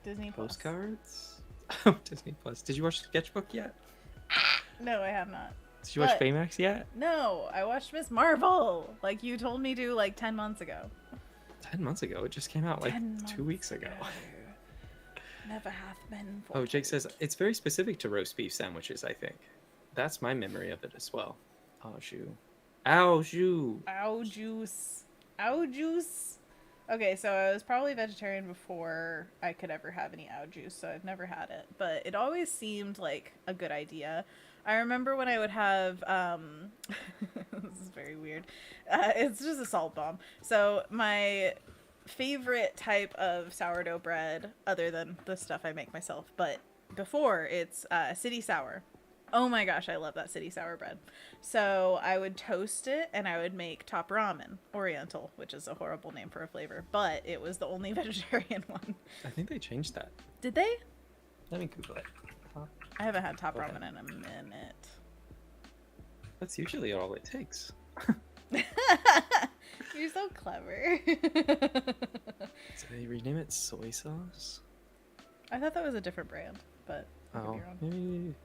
Disney Plus. postcards. Oh, Disney Plus. Did you watch Sketchbook yet? No, I have not. Did you watch But- Baymax yet? No, I watched Miss Marvel, like you told me to, like 10 months ago. 10 months ago. It just came out like 10 2 weeks months ago. Never hath been. Oh, Jake says it's very specific to roast beef sandwiches, I think. That's my memory of it as well. Au jus. Au jus. Ow juice. Ow juice. Okay, so I was probably vegetarian before I could ever have any ow juice, so I've never had it. But it always seemed like a good idea. I remember when I would have, this is very weird. It's just a salt bomb. So my favorite type of sourdough bread, other than the stuff I make myself, but before, it's city sour. Oh my gosh, I love that city sour bread. So I would toast it and I would make top ramen, Oriental, which is a horrible name for a flavor, but it was the only vegetarian one. I think they changed that. Did they? Let me Google it. I haven't had top Okay. ramen in a minute. That's usually all it takes. You're so clever. So they rename it soy sauce? I thought that was a different brand, but I could Oh, be wrong.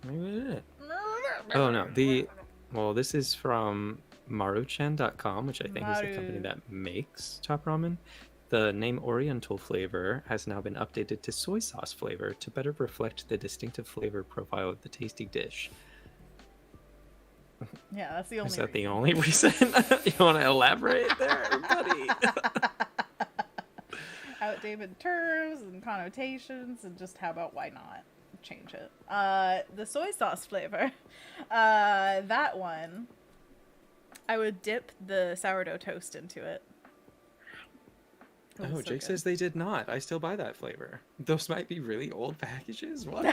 maybe it is. Oh no, this is from Maruchan.com, which I think is the company Maru. that makes top ramen. The name Oriental flavor has now been updated to soy sauce flavor to better reflect the distinctive flavor profile of the tasty dish. Yeah, that's the only Is that the reason. only reason? You want to elaborate there, buddy? Outdated terms and connotations, and just how about why not change it? The soy sauce flavor, that one, I would dip the sourdough toast into it. It was Oh, so Jake good. says they did not. I still buy that flavor. Those might be really old packages. What?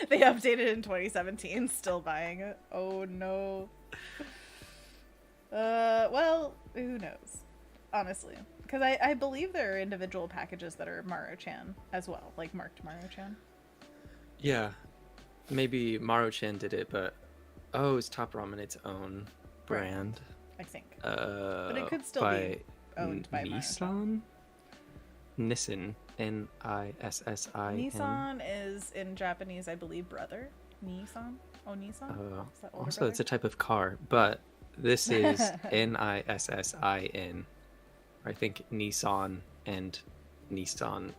They updated in 2017. Still buying it. Oh no. Well, who knows? Honestly, because I believe there are individual packages that are Maruchan as well, like marked Maruchan. Yeah, maybe Maruchan did it, but it's Top Ramen its own brand. I think. But it could still be owned by Nissan. Nissan, Nissin. Nissan is in Japanese, I believe, brother. Nissan. Oh, Nissan. Is that older Also, brother? it's a type of car, but this is Nissin. I think Nissan and Nissan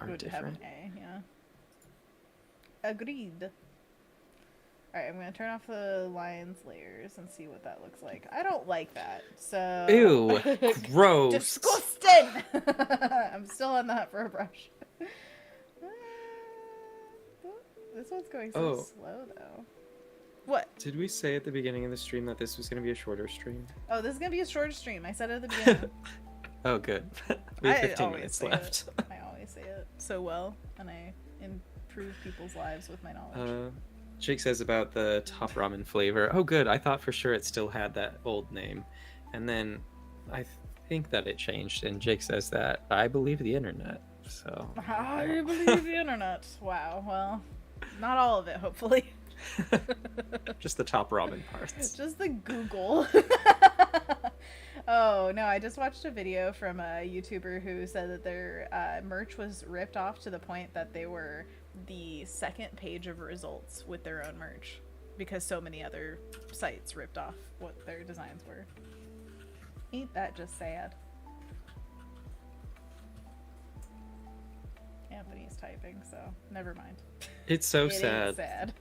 are Would have different. an A, yeah. Agreed. Alright, I'm gonna turn off the lion's layers and see what that looks like. I don't like that, so... Ew, gross. Disgusting! I'm still on the hunt for a brush. This one's going so slow, though. What? Did we say at the beginning of the stream that this was going to be a shorter stream? Oh, this is gonna be a shorter stream. I said it at the beginning. Oh, good. We have I 15 always minutes say left. it. I always say it so well, and I improve people's lives with my knowledge. Jake says about the top ramen flavor. Oh, good. I thought for sure it still had that old name. And then I think that it changed. And Jake says that I believe the internet. So I believe the internet. Wow. Well, not all of it, hopefully. just the top ramen parts. Just the Google. Oh, no, I just watched a video from a YouTuber who said that their merch was ripped off to the point that they were the second page of results with their own merch because so many other sites ripped off what their designs were. Ain't that just sad? Anthony's typing, so never mind. It's so It sad. is sad.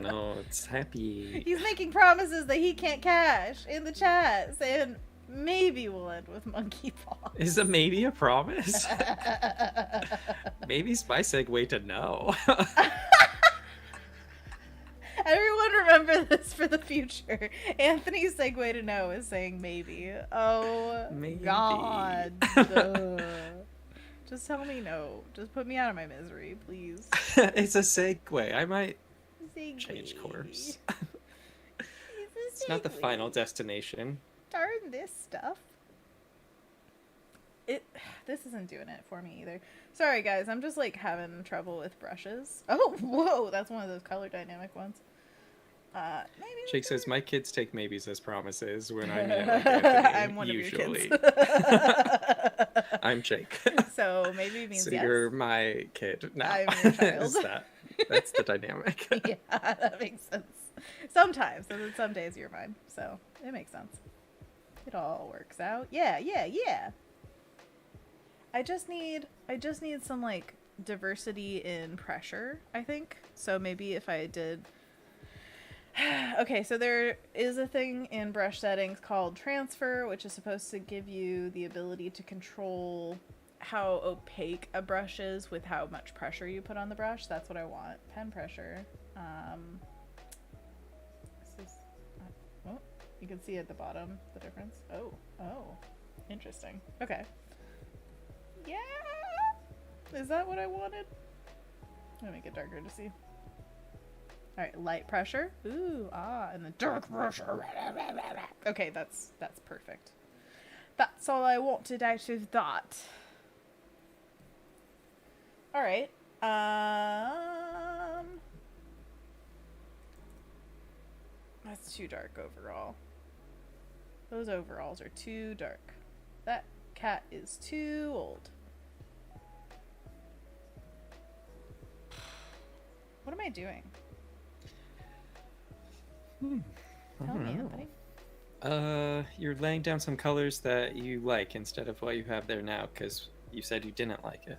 No, it's happy. He's making promises that he can't cash in the chat, saying maybe we'll end with monkeypox. Is a maybe a promise? Maybe's my segue to no. Everyone remember this for the future. Anthony's segue to no is saying maybe. Oh, Maybe. God. Duh. Just tell me no. Just put me out of my misery, please. It's a segue. I might Segue. change course. It's It's not the final destination. Darn this stuff. This isn't doing it for me either. Sorry guys, I'm just like having trouble with brushes. Oh, whoa, that's one of those color dynamic ones. Maybe Jake says, my kids take maybes as promises when I meet like Anthony, I'm one usually. of your kids. I'm Jake. So maybe means So yes. you're my kid now. I'm your child. Is that's the dynamic. Yeah, that makes sense. Sometimes, and then some days you're mine. So it makes sense. It all works out. Yeah. I just need some like diversity in pressure, I think. So maybe if I did okay, so there is a thing in brush settings called transfer, which is supposed to give you the ability to control how opaque a brush is with how much pressure you put on the brush. That's what I want. Pen pressure. This is oh, you can see at the bottom the difference. Oh, interesting. Okay. Yeah! Is that what I wanted? Let me make it darker to see. Alright, light pressure. Ooh, and the dark pressure. Okay, that's perfect. That's all I wanted out of that. Alright. That's too dark overall. Those overalls are too dark. That cat is too old. What am I doing? Tell me, Anthony. You're laying down some colors that you like instead of what you have there now, because you said you didn't like it.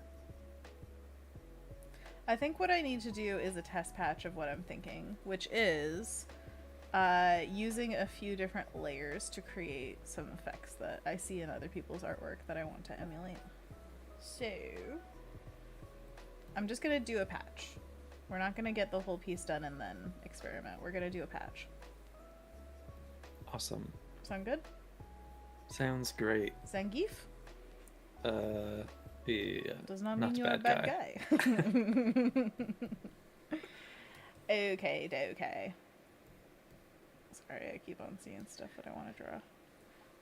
I think what I need to do is a test patch of what I'm thinking, which is using a few different layers to create some effects that I see in other people's artwork that I want to emulate. So, I'm just going to do a patch. We're not going to get the whole piece done and then experiment. We're going to do a patch. Awesome. Sound good? Sounds great. Zangief? Yeah. Does not mean you're a bad guy. Okay. Sorry, I keep on seeing stuff that I want to draw.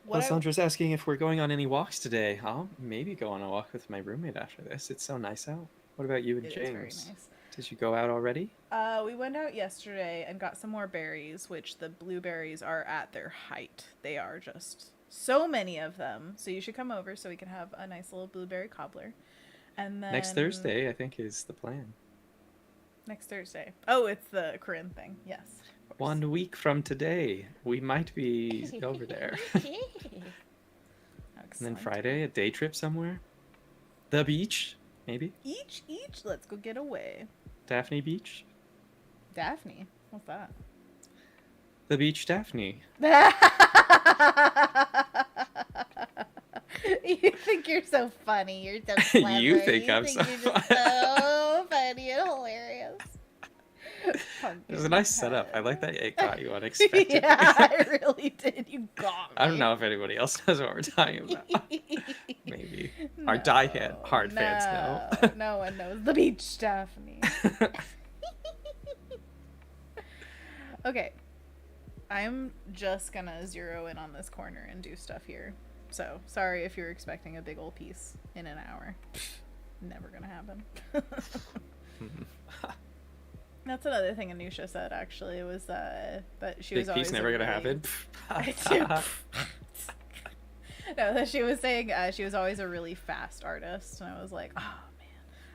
Alessandra's asking if we're going on any walks today. I'll maybe go on a walk with my roommate after this. It's so nice out. What about you and It James? is very nice. Did you go out already? We went out yesterday and got some more berries, which the blueberries are at their height. They are just so many of them. So you should come over so we can have a nice little blueberry cobbler. And then Next Thursday, I think, is the plan. Next Thursday. Oh, it's the Corinne thing. Yes. Of course. 1 week from today, we might be over there. And then Friday, a day trip somewhere. The beach, maybe. Each. Let's go get away. Daphne Beach. Daphne. What's that? The beach Daphne. You think you're so funny. You're so clever. You think I'm you're so just so funny and hilarious. It was a nice setup. I like that it got you unexpectedly. Yeah, I really did. You got me. I don't know if anybody else knows what we're talking about. Maybe. Our hard fans know. No one knows the beach, Daphne. Okay. I'm just gonna zero in on this corner and do stuff here. So, sorry if you're expecting a big old piece in an hour. Never gonna happen. That's another thing Anusha said, actually. It was that she was Big always piece never gonna happen. No, that she was saying she was always a really fast artist. And I was like, oh, man.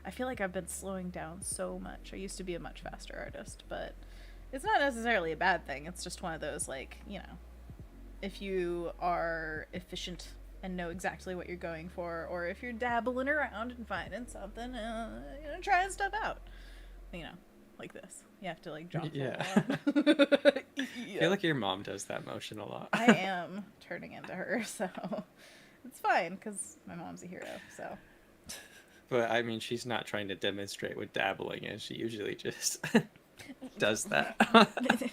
I feel like I've been slowing down so much. I used to be a much faster artist, but it's not necessarily a bad thing. It's just one of those, like, you know, if you are efficient and know exactly what you're going for, or if you're dabbling around and finding something, trying stuff out, you know, like this. You have to, like, jump a lot. I feel like your mom does that motion a lot. I am turning into her, so it's fine, because my mom's a hero, so. But, I mean, she's not trying to demonstrate what dabbling is. She usually just does that. This is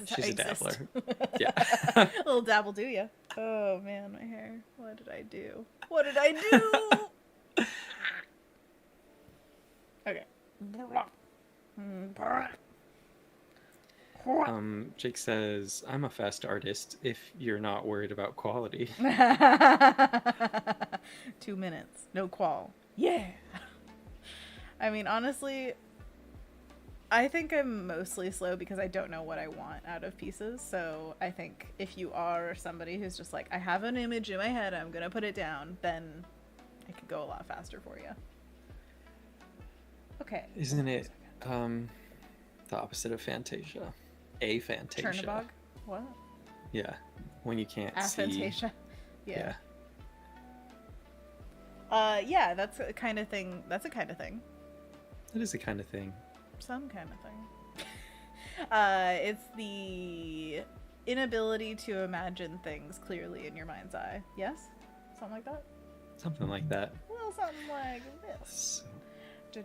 how She's I a dabbler. exist. Yeah. A little dabble, do ya? Oh man, my hair. What did I do? What did I do? Okay. Jake says, I'm a fast artist if you're not worried about quality. 2 minutes. No qual. Yeah. I mean, honestly, I think I'm mostly slow because I don't know what I want out of pieces. So I think if you are somebody who's just like, I have an image in my head, I'm going to put it down, then it could go a lot faster for you. Okay. Isn't it the opposite of Fantasia? Aphantasia. Chernobog? What? Yeah. When you can't see. Aphantasia. Yeah. Yeah, that's a kind of thing. That's a kind of thing. That is a kind of thing. Some kind of thing. It's the inability to imagine things clearly in your mind's eye. Yes? Something like that? Something like that. Well, something like this. So,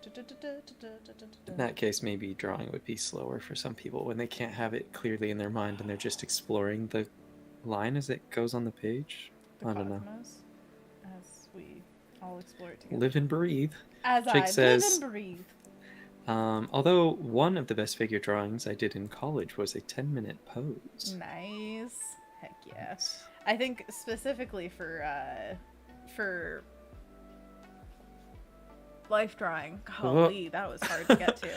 in that case, maybe drawing would be slower for some people when they can't have it clearly in their mind and they're just exploring the line as it goes on the page. I don't know. As we all explore it together. Live and breathe. As Jake I says, live and breathe. Although one of the best figure drawings I did in college was a 10-minute pose. Nice. Heck yeah. I think specifically for life drawing. Holy, that was hard to get to.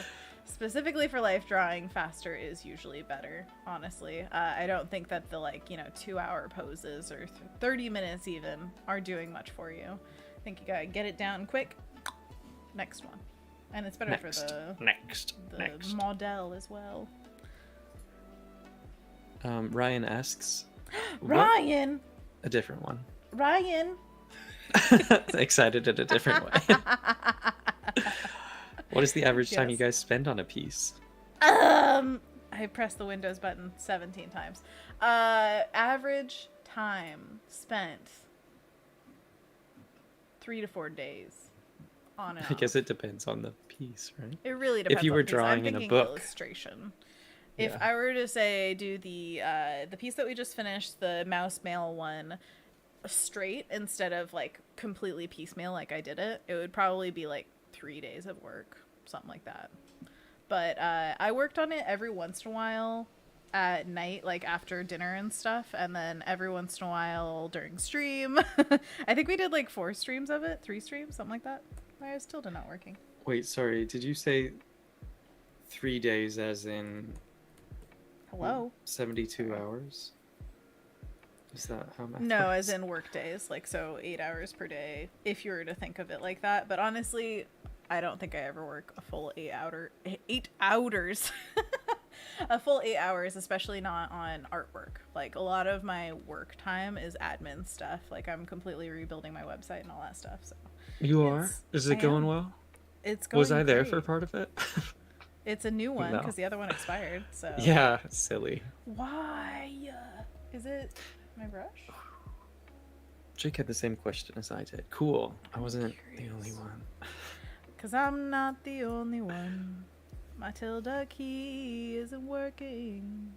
Specifically for life drawing, faster is usually better, honestly. I don't think that the 2-hour poses or 30 minutes even are doing much for you. I think you gotta get it down quick. Next one. And it's better for the next model as well. Ryan asks. Ryan! A different one. Ryan! Excited in a different way. What is the average time you guys spend on a piece? I pressed the Windows button 17 times. Average time spent 3 to 4 days on it. I guess it depends on the piece, right? It really depends. If you were on the piece. drawing in a book, illustration. If Yeah. I were to say do the piece that we just finished, the mouse mail one, straight instead of completely piecemeal like I did it, it would probably be 3 days of work, something like that. But I worked on it every once in a while at night, after dinner and stuff, and then every once in a while during stream. I think we did 4 streams of it, 3 streams, something like that. I still did not working. Wait, sorry, did you say 3 days as in Hello? 72 hours? Is that how math No, works? as in work days, so 8 hours per day, if you were to think of it like that. But honestly, I don't think I ever work a full 8 hours. A full 8 hours, especially not on artwork. A lot of my work time is admin stuff. I'm completely rebuilding my website and all that stuff. So You are? Is it going well? It's going Was I there great. for part of it? It's a new one No. because the other one expired. So Yeah, silly. why? Is it my brush? Jake had the same question as I did. Cool. I wasn't the only one. Because I'm not the only one. My tilde key isn't working.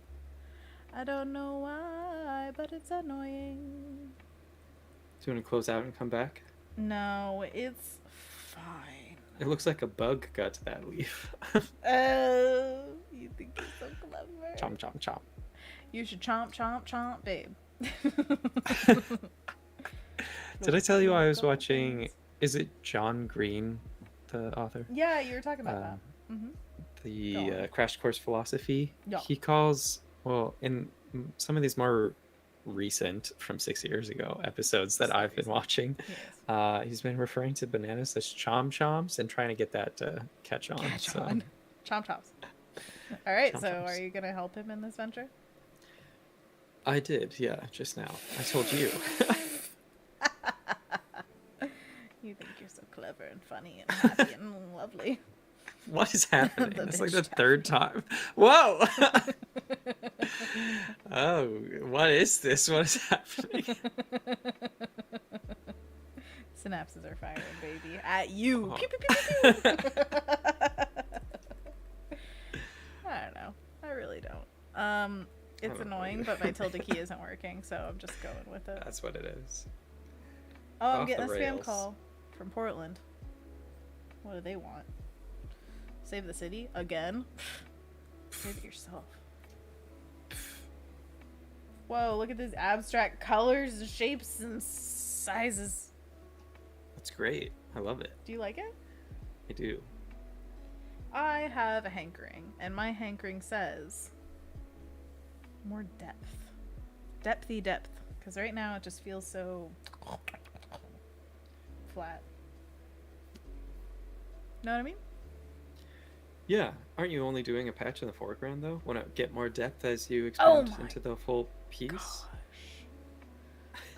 I don't know why, but it's annoying. Do you want to close out and come back? No, it's fine. It looks like a bug got to that leaf. Oh, you think you're so clever. Chomp, chomp, chomp. You should chomp, chomp, chomp, babe. Did I tell you I was watching... Is it John Green, the author? Yeah, you were talking about that. Mm-hmm. The Crash Course Philosophy. Yeah. He calls... Well, in some of these more recent, from 6 years ago, episodes that I've been watching, Yes. he's been referring to bananas as chom-choms and trying to get that to catch on. Catch so. on. Chomp chops. All right, so Chomp-choms. are you going to help him in this venture? I did, yeah, just now. I told you. You think you're so clever and funny and happy and lovely. What is happening? The It's like bitch the third time. Whoa! Oh, what is this? What is happening? Synapses are firing, baby. At you. Oh. Pew, pew, pew, pew, pew. All It's don't know. annoying, but my tilde key isn't working, so I'm just going with it. That's what it is. Oh, I'm Off getting a the spam rails. call from Portland. What do they want? Save the city? Again? Save it yourself. Whoa, look at these abstract colors, shapes, and sizes. That's great. I love it. Do you like it? I do. I have a hankering, and my hankering says more depth. Depthy depth. Because right now it just feels so flat. Know what I mean? Yeah. Aren't you only doing a patch in the foreground, though? Want to get more depth as you Oh expand my into the full piece? Gosh.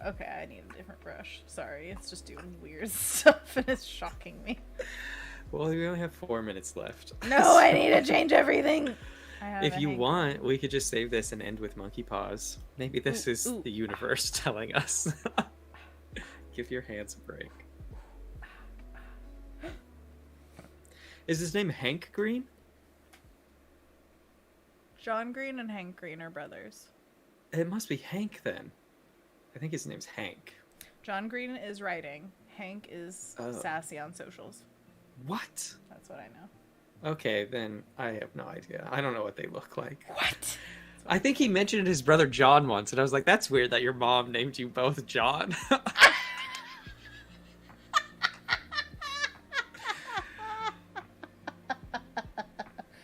Okay, I need a different brush. Sorry, it's just doing weird stuff and it's shocking me. Well, we only have 4 minutes left. No, I need to change everything. I have If a you hankering. want, we could just save this and end with monkey paws. Maybe this is ooh. the universe telling us. Give your hands a break. Is his name Hank Green? John Green and Hank Green are brothers. It must be Hank then. I think his name's Hank. John Green is writing. Hank is sassy on socials. What? That's what I know. Okay, then I have no idea. I don't know what they look like. What? I think he mentioned his brother John once, and I was like, that's weird that your mom named you both John.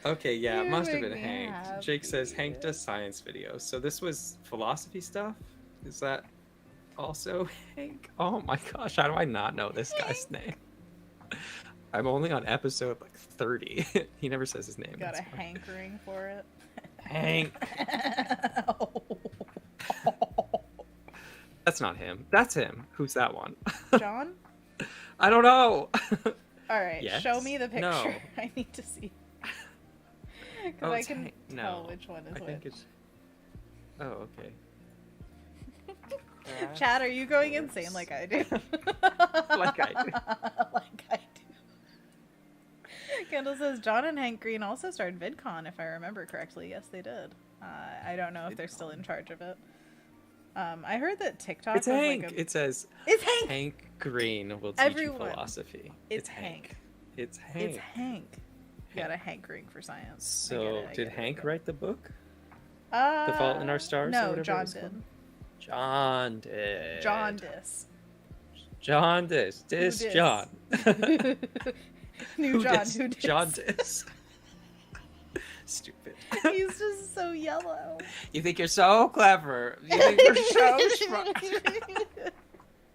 Okay, yeah, it You must have make been me Hank. happy. Jake says Hank does science videos. So this was philosophy stuff? Is that also Hank? Oh my gosh, how do I not know this guy's name? I'm only on episode like 30. He never says his name. Got that's a why. hankering for it. Hank. That's not him. That's him. Who's that one? John? I don't know. All right, Yes? show me the picture. No. I need to see. Because Oh, I it's can Hank. tell No, which one is I think which. it's. Oh, okay. Chad, are you going insane like I do? Like I do. Like I do. Kendall says John and Hank Green also started VidCon, if I remember correctly. Yes, they did. I don't know if they're still in charge of it. I heard that TikTok It's was Hank. like a... It says It's Hank! Hank Green will teach Everyone. you philosophy. It's Hank. It's Hank. It's Hank. You got a hankering for science. I So, get it, I did get it, Hank I get it. write the book? The Fault in Our Stars or No, whatever it John was did. called? John did. Jaundice. John dis. Dis dis? John. New Who John. dis? Who dis? John dis. Stupid. He's just so yellow. You think you're so clever. You think you're so smart.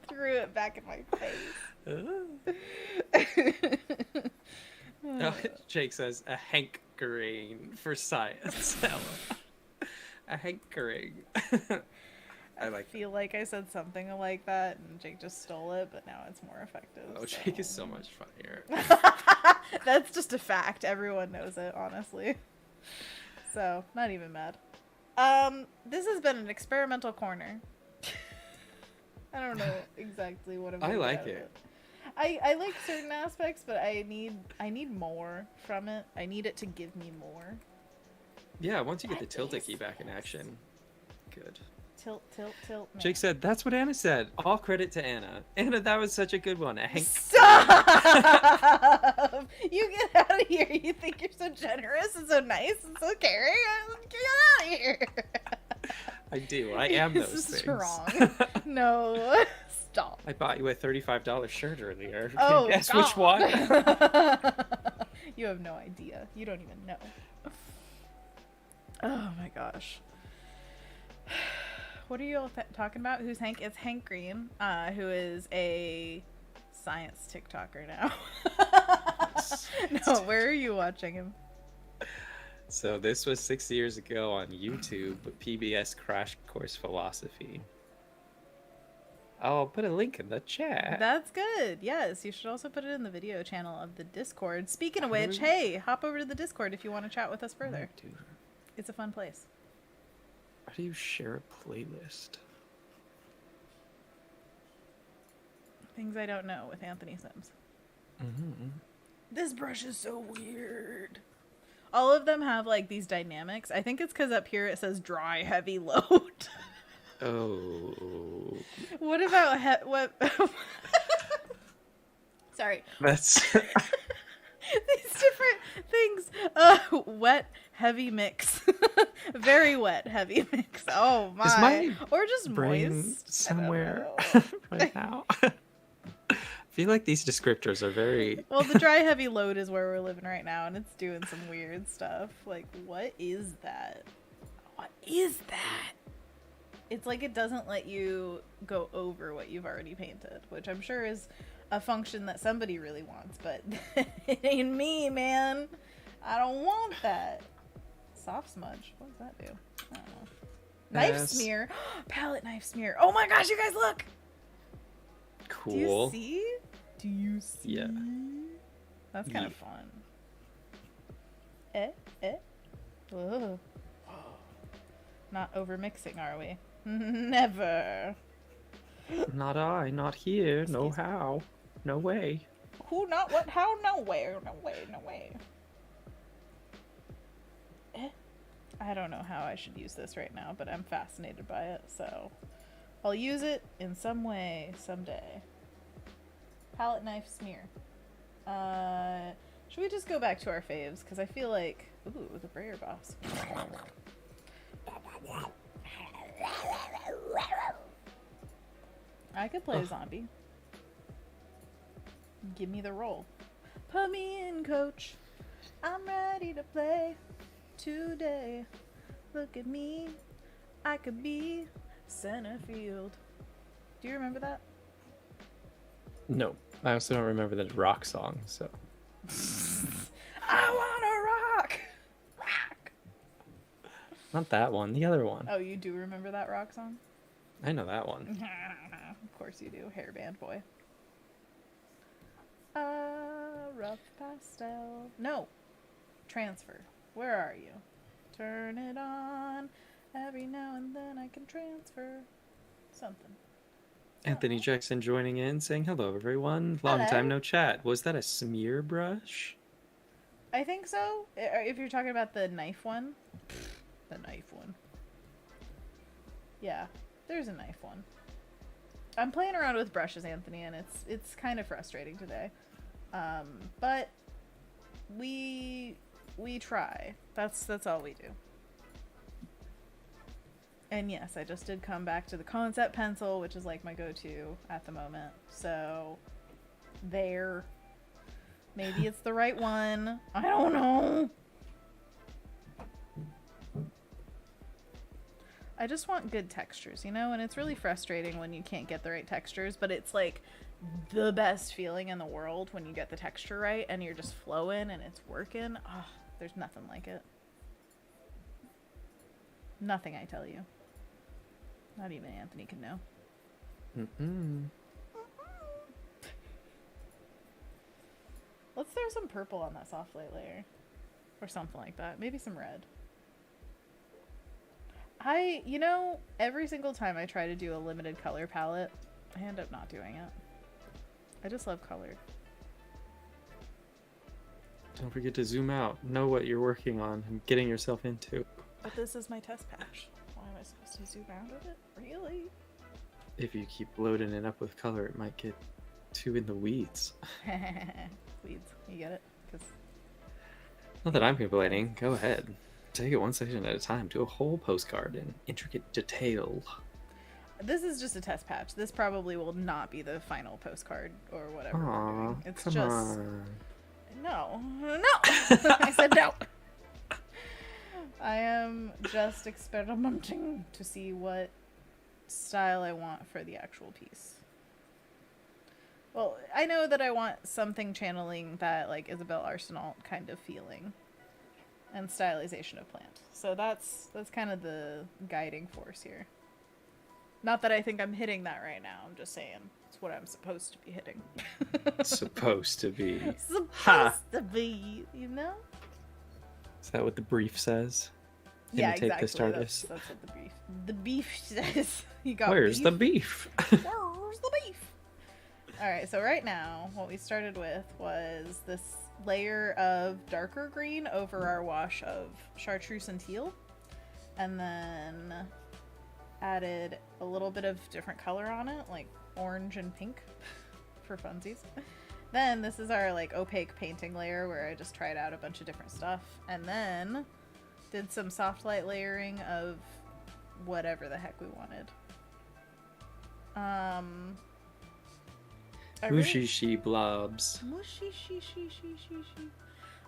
Threw it back in my face. Oh, Jake says a hankering for science. A hankering. I like that. feel like I said something like that and Jake just stole it, but now it's more effective. Oh, so. Jake is so much funnier. That's just a fact. Everyone knows it, honestly. So, not even mad. This has been an experimental corner. I don't know exactly what I'm I gonna get like out of it. I like certain aspects, but I need more from it. I need it to give me more. Yeah, once you get the That tilde is key back in action. Good. Tilt. No. Jake said, that's what Anna said. All credit to Anna. Anna, that was such a good one. A hank. Stop! You get out of here. You think you're so generous and so nice and so caring. Get out of here. I do. I am those This is things. wrong. No. Stop. I bought you a $35 shirt earlier. Oh, Guess God. which one? You have no idea. You don't even know. Oh my gosh. What are you all talking about? Who's Hank? It's Hank Green, who is a science TikToker now. No, where are you watching him? So this was 6 years ago on YouTube, PBS Crash Course Philosophy. I'll put a link in the chat. That's good. Yes, you should also put it in the video channel of the Discord. Speaking of How do which, we- hey, hop over to the Discord if you want to chat with us further. Dude, It's a fun place. how do you share a playlist? Things I don't know with Anthony Sims. Mm-hmm. This brush is so weird. all of them have like these dynamics. I think it's because up here it says dry, heavy, load. Oh. What about what? Sorry. That's These different things. Wet, heavy mix. Very wet, heavy mix. Oh my. Is my or just brain moist. somewhere I don't know. right now. I feel like these descriptors are very... Well, the dry, heavy load is where we're living right now, and it's doing some weird stuff. Like, what is that? What is that? It's like it doesn't let you go over what you've already painted, which I'm sure is a function that somebody really wants, but it ain't me, man. I don't want that. Soft smudge. What does that do? I don't know. Knife smear. Palette knife smear. Oh my gosh, you guys look. Cool. Do you see? Do you see? Yeah. That's kind of fun. Ugh. Not over mixing, are we? Never. Not I, not here, no how. No way. Who, not what, how, nowhere. No way, no way. I don't know how I should use this right now, but I'm fascinated by it, so I'll use it in some way someday. Palette knife smear. Should we just go back to our faves? Because I feel like... Ooh, the Brayer Boss. I could play a zombie. Give me the role. Put me in, coach. I'm ready to play today. Look at me. I could be center field. Do you remember that? No, I also don't remember the rock song, so... I wanna rock! Rock! Not that one, the other one. Oh, you do remember that rock song? I know that one. Of course you do. Hairband boy. Rough pastel. No. Transfer. Where are you? Turn it on. Every now and then I can transfer. Something. Anthony Jackson joining in, saying hello everyone. Long Hello. time no chat. Was that a smear brush? I think so. If you're talking about the knife one. The knife one. Yeah. There's a knife one. I'm playing around with brushes, Anthony, and it's kind of frustrating today. But we try. That's all we do. And yes, I just did come back to the concept pencil, which is like my go-to at the moment. So there. Maybe it's the right one. I don't know. I just want good textures, you know? And it's really frustrating when you can't get the right textures, but it's like the best feeling in the world when you get the texture right and you're just flowing and it's working. Oh, there's nothing like it. Nothing, I tell you. Not even Anthony can know. Mm-mm. Let's throw some purple on that soft light layer. Or something like that. Maybe some red. You know, every single time I try to do a limited color palette, I end up not doing it. I just love color. Don't forget to zoom out. Know what you're working on and getting yourself into. But this is my test patch. Why am I supposed to zoom out of it? Really? If you keep loading it up with color, it might get too in the weeds. Weeds. You get it? 'Cause Not that I'm complaining. Go ahead. Take it one section at a time. Do a whole postcard in intricate detail. this is just a test patch. This probably will not be the final postcard or whatever we're Aw, doing. It's come just... on. No. I said no. I am just experimenting to see what style I want for the actual piece. Well, I know that I want something channeling that, like, Isabel Arsenault kind of feeling and stylization of plant. So that's kind of the guiding force here. Not that I think I'm hitting that right now. I'm just saying it's what I'm supposed to be hitting. Supposed to be. Supposed to be, you know? Is that what the brief says? Yeah, Imitate exactly. this artist. That's what the beef says. You got Where's beef? the beef? Where's the beef? Alright, so right now, what we started with was this layer of darker green over our wash of chartreuse and teal. And then added a little bit of different color on it, like orange and pink for funsies. Then this is our like opaque painting layer where I just tried out a bunch of different stuff. And then did some soft light layering of whatever the heck we wanted. Mushy she blobs. Mushy she.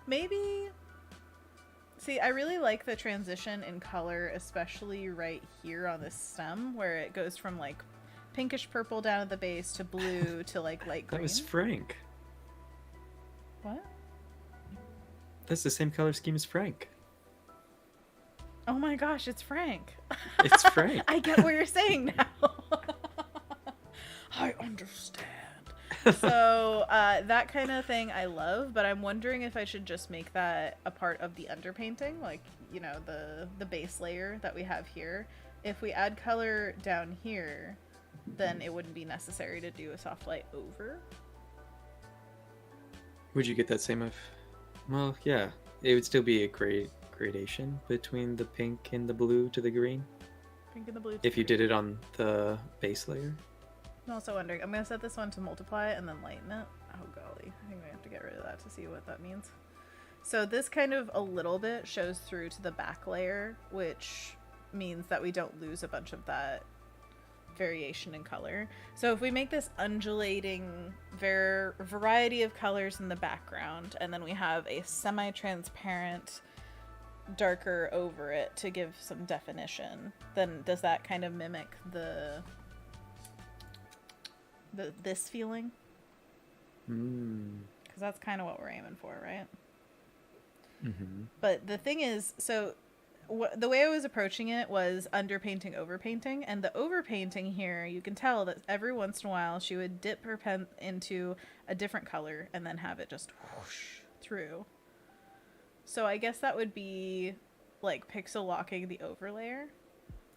Maybe. See, I really like the transition in color, especially right here on this stem, where it goes from like pinkish purple down at the base to blue to like light green. That was Frank. What? That's the same color scheme as Frank. Oh my gosh, it's Frank. It's Frank. I get what you're saying now. I understand. So that kind of thing I love, but I'm wondering if I should just make that a part of the underpainting, like, you know, the base layer that we have here. If we add color down here, then it wouldn't be necessary to do a soft light over. Would you get that same well, yeah. It would still be a gradation between the pink and the blue to the green. Pink and the blue. If you did it on the base layer. I'm also wondering, I'm going to set this one to multiply and then lighten it. Oh golly, I think we have to get rid of that to see what that means. So this kind of a little bit shows through to the back layer, which means that we don't lose a bunch of that variation in color. So if we make this undulating variety of colors in the background, and then we have a semi-transparent darker over it to give some definition, then does that kind of mimic this feeling? Because that's kind of what we're aiming for, right? Mm-hmm. But the thing is, so the way I was approaching it was underpainting, overpainting, and the overpainting here, you can tell that every once in a while she would dip her pen into a different color and then have it just whoosh through. So I guess that would be like pixel locking the overlayer,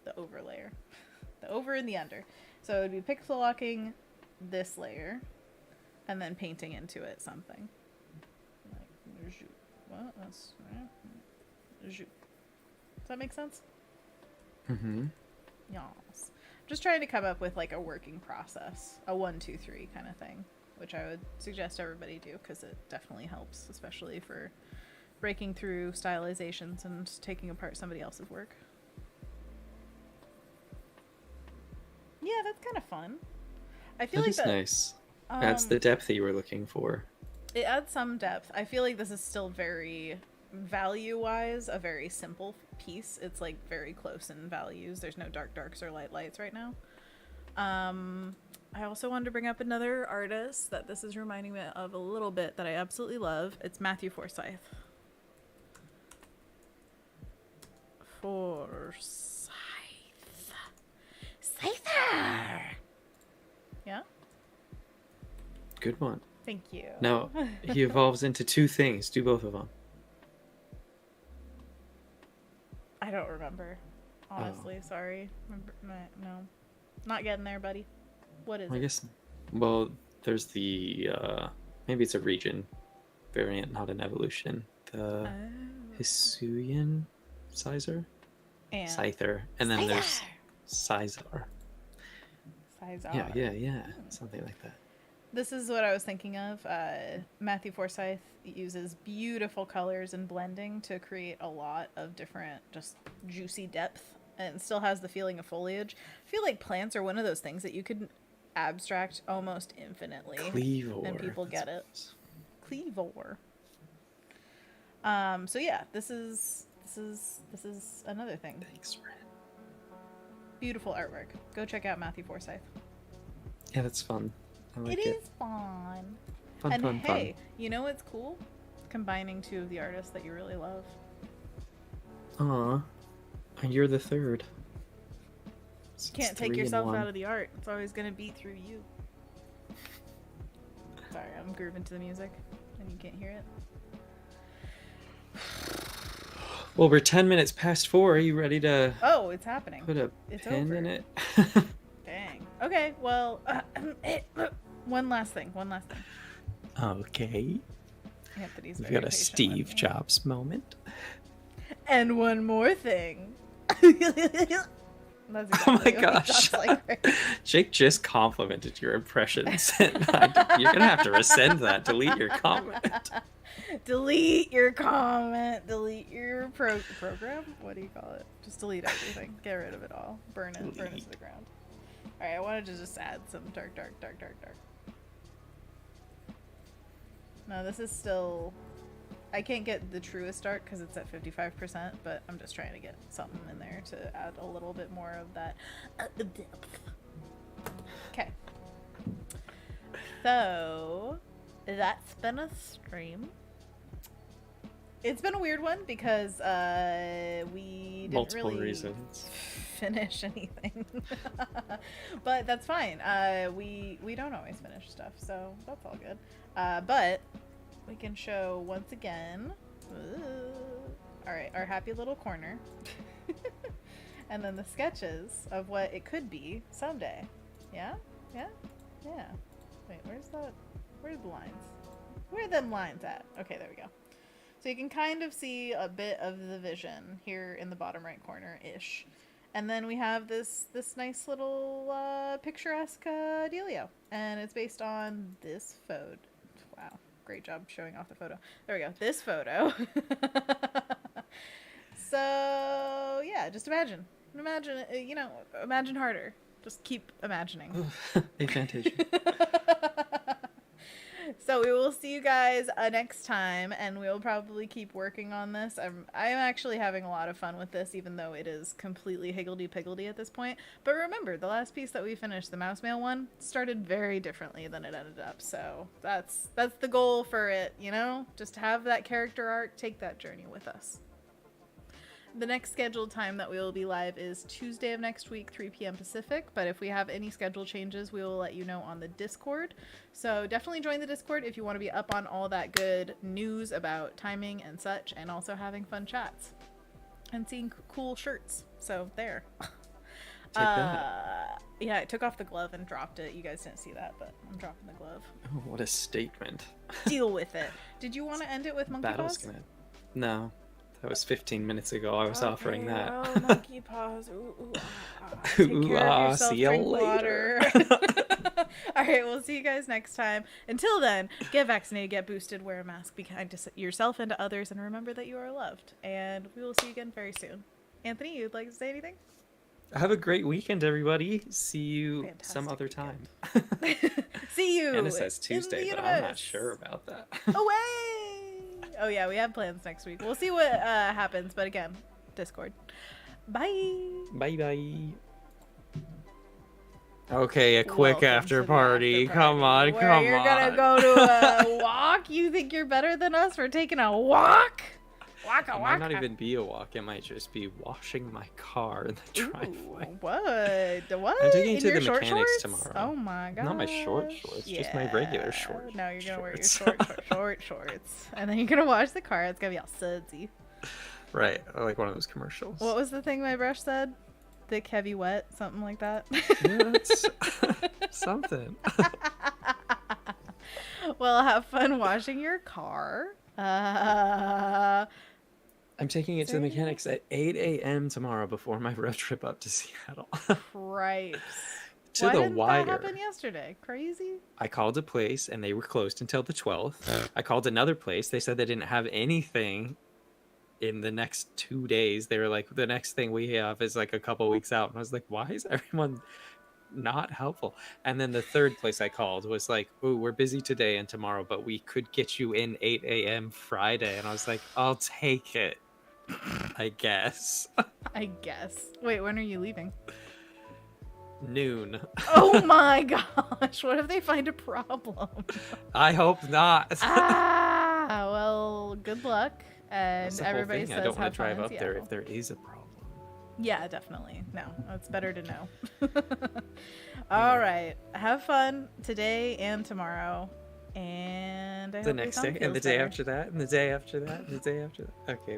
the over and the under. So it would be pixel locking this layer and then painting into it something like what? That's does that make sense? Mm-hmm. Yes. Just trying to come up with like a working process, a 1, 2, 3 kind of thing, which I would suggest everybody do because it definitely helps, especially for breaking through stylizations and taking apart somebody else's work. Yeah, that's kind of fun. I feel That like is that nice. Adds the depth that you were looking for. It adds some depth. I feel like this is still very value-wise a very simple piece. It's like very close in values. There's no dark darks or light lights right now. I also wanted to bring up another artist that this is reminding me of a little bit that I absolutely love. It's Matthew Forsyth. Scyther! Yeah? Good one. Thank you. Now, he evolves into two things. Do both of them. I don't remember. Honestly, sorry. No. Not getting there, buddy. What is I it? guess, well, there's the, maybe it's a region variant, not an evolution. The Hisuian Sizer? And Scyther. And then there's Sizar. Sizar. Yeah. Something like that. This is what I was thinking of. Matthew Forsyth uses beautiful colors and blending to create a lot of different, just juicy depth, and still has the feeling of foliage. I feel like plants are one of those things that you could abstract almost infinitely, Cleavor. and people get it. Cleavor. So yeah, this is another thing. Thanks, Ren. Beautiful artwork. Go check out Matthew Forsyth. Yeah, that's fun. I like It it. is fun. Fun, And fun, hey, you know what's cool? Combining two of the artists that you really love. fun. Aw. And you're the third. So Can't it's take 3 and yourself 1. out of the art. It's always gonna be through you. Sorry, I'm grooving to the music and you can't hear it. Well, we're 10 minutes past 4. Are you ready to Oh, it's happening. put a It's pin over. in it? Dang. Okay, well, One last thing. Okay. Anthony's We've very got a patient Steve with me. Jobs moment. And one more thing. That's exactly Oh my what he gosh. sounds like, right? Jake just complimented your impressions. You're going to have to rescind that. Delete your comment. Delete your comment. Delete your program. What do you call it? Just delete everything. Get rid of it all. Burn it. Burn it to the ground. All right. I wanted to just add some dark. No, this is still. I can't get the truest dark because it's at 55%, but I'm just trying to get something in there to add a little bit more of that depth. Okay. So, that's been a stream. It's been a weird one because we didn't Multiple really reasons. finish anything. But that's fine. We don't always finish stuff, so that's all good. But we can show once again. All right, our happy little corner. And then the sketches of what it could be someday. Yeah? Wait, where's the lines? Where are them lines at? Okay, there we go. So you can kind of see a bit of the vision here in the bottom right corner-ish. And then we have this nice little picturesque dealio. And it's based on this photo. Wow, great job showing off the photo. There we go, this photo. So, yeah, just imagine. Imagine harder. Just keep imagining. Advantage. So we will see you guys next time, and we'll probably keep working on this. I'm actually having a lot of fun with this, even though it is completely higgledy-piggledy at this point. But remember, the last piece that we finished, the mouse mail one, started very differently than it ended up. So that's the goal for it, Just have that character arc, take that journey with us. The next scheduled time that we will be live is Tuesday of next week, 3 p.m. Pacific. But if we have any schedule changes, we will let you know on the Discord. So definitely join the Discord if you want to be up on all that good news about timing and such, and also having fun chats and seeing cool shirts. So there. Take that. Yeah, I took off the glove and dropped it. You guys didn't see that, but I'm dropping the glove. Oh, what a statement. Deal with it. Did you want to end it with monkey Battle's paws? gonna... No. That was 15 minutes ago. I was offering that. Oh, monkey paws. Ooh, Take care of yourself. See you Drink later. water. All right, we'll see you guys next time. Until then, get vaccinated, get boosted, wear a mask, be kind to yourself and to others, and remember that you are loved. And we will see you again very soon. Anthony, you'd like to say anything? Have a great weekend, everybody. See you Fantastic some other time. See you. Anna says in Tuesday, the but I'm not universe. sure about that. Away! Oh yeah, we have plans next week. We'll see what happens, but again, Discord. Bye. Bye. Okay, a quick Welcome after to the party. after Come on, where come on. You're gonna go to a walk? You think you're better than us for taking a walk? Waka It might not even be a walk. It might just be washing my car in the driveway. What? I'm taking In it to your the short mechanics shorts? tomorrow. Oh my god. Not my shorts, just my regular shorts. No, you're gonna wear your short shorts. And then you're gonna wash the car. It's gonna be all sudsy. Right, like one of those commercials. What was the thing my brush said? Thick, heavy, wet? Something like that? Yeah, that's something. Well, have fun washing your car. I'm taking it to the mechanics at 8 a.m. tomorrow before my road trip up to Seattle. Christ. To Why the didn't wire. that happen yesterday? Crazy? I called a place and they were closed until the 12th. I called another place. They said they didn't have anything in the next 2 days. They were like, the next thing we have is like a couple weeks out. And I was like, why is everyone not helpful? And then the third place I called was like, ooh, we're busy today and tomorrow, but we could get you in 8 a.m. Friday. And I was like, I'll take it. I guess. Wait, when are you leaving? Noon. Oh my gosh. What if they find a problem? I hope not. Well, good luck. And That's the whole everybody thing. says I don't want have to fun drive in up there Seattle. if there is a problem. Yeah, definitely. No, it's better to know. All right. Have fun today and tomorrow. And I The hope next your day, thumb and the feels day better. after that, and the day after that, and the day after that. Okay.